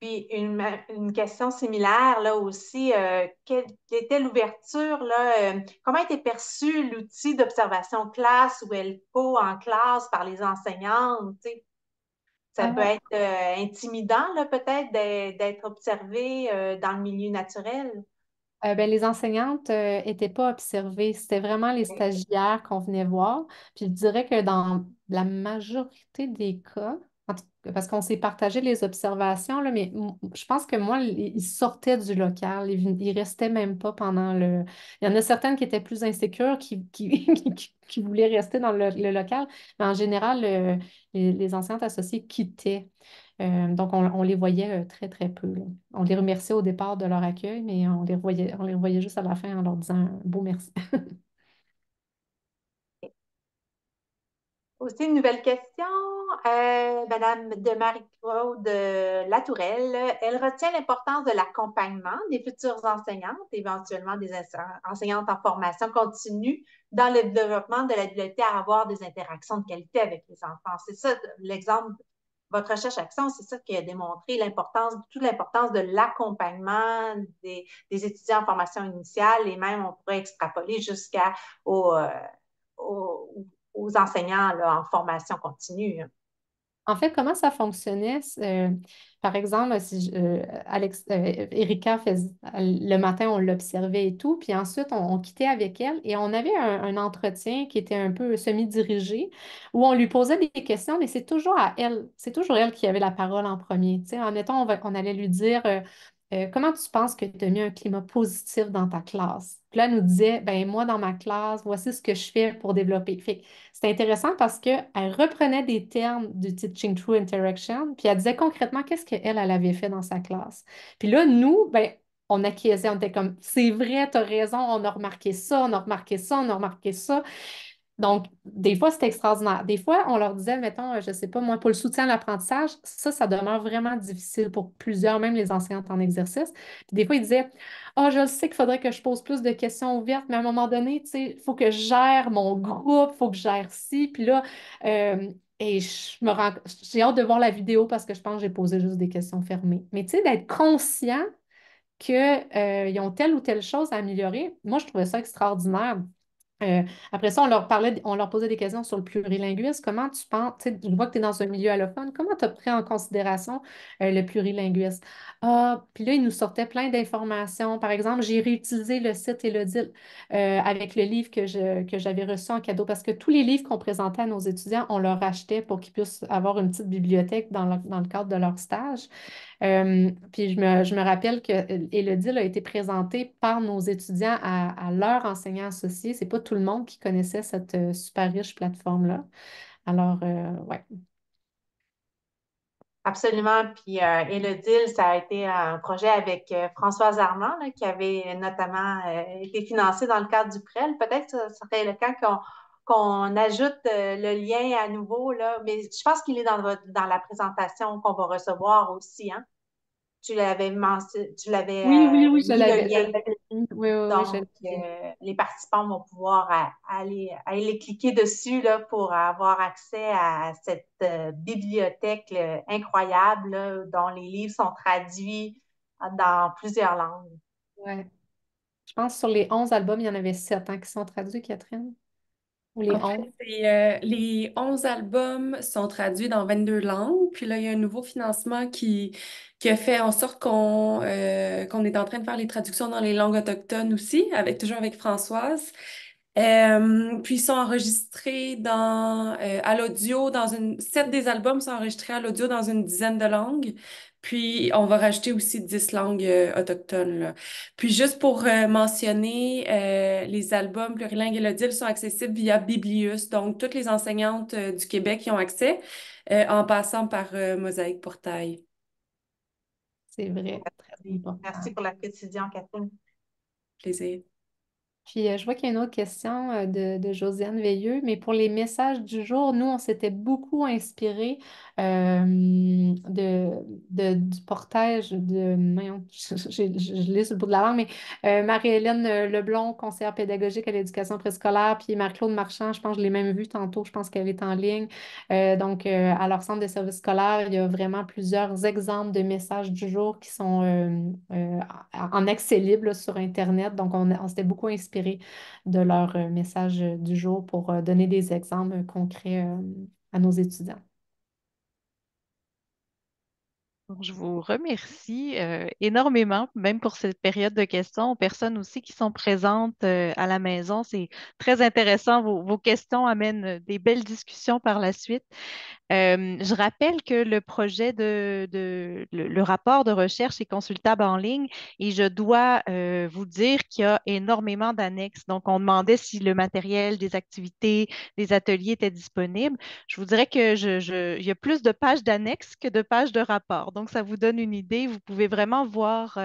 Puis une question similaire là aussi, quelle était l'ouverture là, comment était perçu l'outil d'observation classe ou ELCO en classe par les enseignantes, tu sais? Ça peut être intimidant là peut-être d'être observé dans le milieu naturel. Ben, les enseignantes n'étaient pas observées. C'était vraiment les stagiaires qu'on venait voir. Puis je dirais que dans la majorité des cas, parce qu'on s'est partagé les observations, là, mais je pense que moi, ils sortaient du local. Ils restaient même pas pendant le. Il y en a certaines qui étaient plus insécures, qui voulaient rester dans le local. Mais en général, les enseignantes associées quittaient. Donc, on les voyait très, très peu, là. On les remerciait au départ de leur accueil, mais on les revoyait juste à la fin en leur disant un beau merci. Aussi, une nouvelle question. Madame de Marie-Claude Latourelle, elle retient l'importance de l'accompagnement des futures enseignantes, éventuellement des enseignantes en formation continue, dans le développement de l'habileté à avoir des interactions de qualité avec les enfants. C'est ça l'exemple, votre recherche action, c'est ça qui a démontré l'importance, toute l'importance de l'accompagnement des étudiants en formation initiale et même on pourrait extrapoler jusqu'au aux, aux enseignants là, en formation continue. En fait, comment ça fonctionnait? Par exemple, si Erika le matin, on l'observait et tout, puis ensuite, on quittait avec elle et on avait un entretien qui était un peu semi-dirigé où on lui posait des questions, mais c'est toujours à elle, c'est toujours elle qui avait la parole en premier. Tu sais, admettons, on allait lui dire comment tu penses que tu as mis un climat positif dans ta classe? Puis là, elle nous disait, ben moi, dans ma classe, voici ce que je fais pour développer. Fait que c'était intéressant parce qu'elle reprenait des termes du Teaching Through Interaction, puis elle disait concrètement qu'est-ce qu'elle avait fait dans sa classe. Puis là, nous, ben, on acquiesçait, on était comme, c'est vrai, tu as raison, on a remarqué ça, on a remarqué ça, on a remarqué ça. Donc, des fois, c'était extraordinaire. Des fois, on leur disait, mettons, je ne sais pas, moi, pour le soutien à l'apprentissage, ça demeure vraiment difficile pour plusieurs, même les enseignantes en exercice. Puis des fois, ils disaient, oh, je sais qu'il faudrait que je pose plus de questions ouvertes, mais à un moment donné, tu sais, il faut que je gère mon groupe, il faut que je gère ci. Puis là, et j'ai hâte de voir la vidéo parce que je pense que j'ai posé juste des questions fermées. Mais tu sais, d'être conscient qu'ils ont telle ou telle chose à améliorer, moi, je trouvais ça extraordinaire. Après ça, on leur posait des questions sur le plurilinguisme. Comment tu penses, tu sais, je vois que tu es dans un milieu allophone, comment tu as pris en considération le plurilinguisme? Ah, puis là, ils nous sortaient plein d'informations. Par exemple, j'ai réutilisé le site Elodil avec le livre que j'avais reçu en cadeau parce que tous les livres qu'on présentait à nos étudiants, on leur achetait pour qu'ils puissent avoir une petite bibliothèque dans le cadre de leur stage. Puis je me rappelle que Élodie a été présentée par nos étudiants à leur enseignant associé. C'est pas tout le monde qui connaissait cette super riche plateforme-là. Alors, ouais, Absolument. Puis Élodie, ça a été un projet avec Françoise Armand, là, qui avait notamment été financé dans le cadre du PREL. Peut-être que ça serait le cas qu'on ajoute le lien à nouveau, là, mais je pense qu'il est dans la présentation qu'on va recevoir aussi, hein. Tu l'avais oui, oui, oui, mis le je lien. l'avais mis. Oui, oui, oui, je Donc, l'avais mis. les participants vont pouvoir aller cliquer dessus là, pour avoir accès à cette bibliothèque là, incroyable là, dont les livres sont traduits dans plusieurs langues. Ouais. Je pense que sur les 11 albums, il y en avait 7 qui sont traduits, Catherine. Ou les En fait, 11. les 11 albums sont traduits dans 22 langues. Puis là, il y a un nouveau financement qui a fait en sorte qu'on est en train de faire les traductions dans les langues autochtones aussi, toujours avec Françoise. Puis ils sont enregistrés à l'audio sept des albums sont enregistrés à l'audio dans une dizaine de langues. Puis on va rajouter aussi 10 langues autochtones, là. Puis juste pour mentionner, les albums plurilingues et le sont accessibles via Biblius. Donc toutes les enseignantes du Québec y ont accès en passant par Mosaïque Portail. C'est vrai, très Merci, important. merci pour la précision, Catherine. Plaisir. Puis je vois qu'il y a une autre question de Josiane Veilleux, mais pour les messages du jour, nous, on s'était beaucoup inspiré du portage voyons, je l'ai sur le bout de la langue, mais Marie-Hélène Leblond, conseillère pédagogique à l'éducation préscolaire, puis Marc-Claude Marchand, je pense que je l'ai même vu tantôt, je pense qu'elle est en ligne. Donc, à leur centre de services scolaires, il y a vraiment plusieurs exemples de messages du jour qui sont en accès libre là, sur Internet. Donc, on s'était beaucoup inspiré de leur message du jour pour donner des exemples concrets à nos étudiants. Je vous remercie énormément, même pour cette période de questions, aux personnes aussi qui sont présentes à la maison. C'est très intéressant. Vos questions amènent des belles discussions par la suite. Je rappelle que le projet le rapport de recherche est consultable en ligne et je dois vous dire qu'il y a énormément d'annexes. Donc, on demandait si le matériel, des activités, des ateliers étaient disponibles. Je vous dirais que il y a plus de pages d'annexes que de pages de rapport. Donc, ça vous donne une idée. Vous pouvez vraiment voir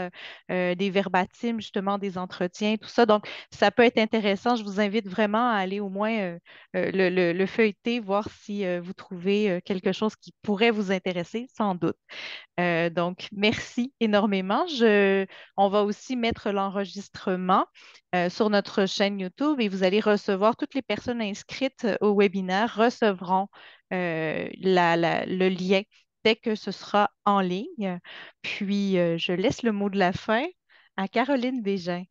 des verbatims, justement, des entretiens, tout ça. Donc, ça peut être intéressant. Je vous invite vraiment à aller au moins le feuilleter, voir si vous trouvez quelque chose qui pourrait vous intéresser, sans doute. Donc, merci énormément. On va aussi mettre l'enregistrement sur notre chaîne YouTube et vous allez recevoir, toutes les personnes inscrites au webinaire recevront le lien dès que ce sera en ligne. Puis, je laisse le mot de la fin à Caroline Bégin.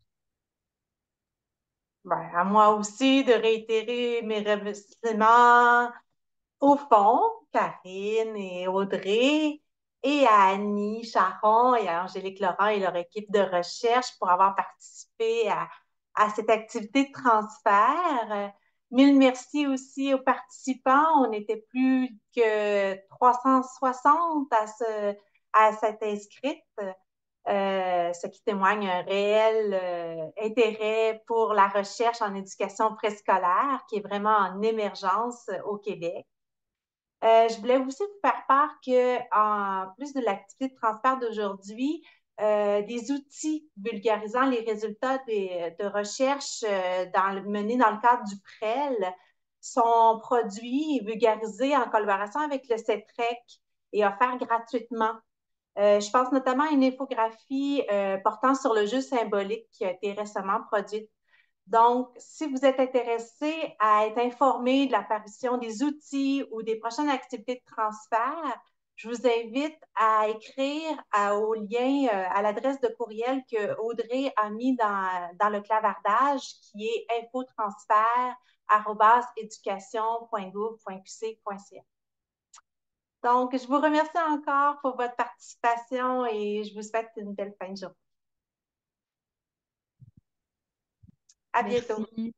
Ben, à moi aussi de réitérer mes remerciements au fond, Karine et Audrey, et à Annie Charon et à Angélique Laurent et leur équipe de recherche pour avoir participé à cette activité de transfert. Mille merci aussi aux participants. On était plus que 360 à cette inscrite. Ce qui témoigne un réel intérêt pour la recherche en éducation préscolaire qui est vraiment en émergence au Québec. Je voulais aussi vous faire part que, en plus de l'activité de transfert d'aujourd'hui, des outils vulgarisant les résultats de recherche menés dans le cadre du PREL sont produits et vulgarisés en collaboration avec le CETREC et offerts gratuitement. Je pense notamment à une infographie portant sur le jeu symbolique qui a été récemment produite. Donc, si vous êtes intéressé à être informé de l'apparition des outils ou des prochaines activités de transfert, je vous invite à écrire au lien, à l'adresse de courriel que Audrey a mis dans le clavardage, qui est infotransfert@education.gouv.qc.ca. Donc, je vous remercie encore pour votre participation et je vous souhaite une belle fin de journée. À bientôt. Merci.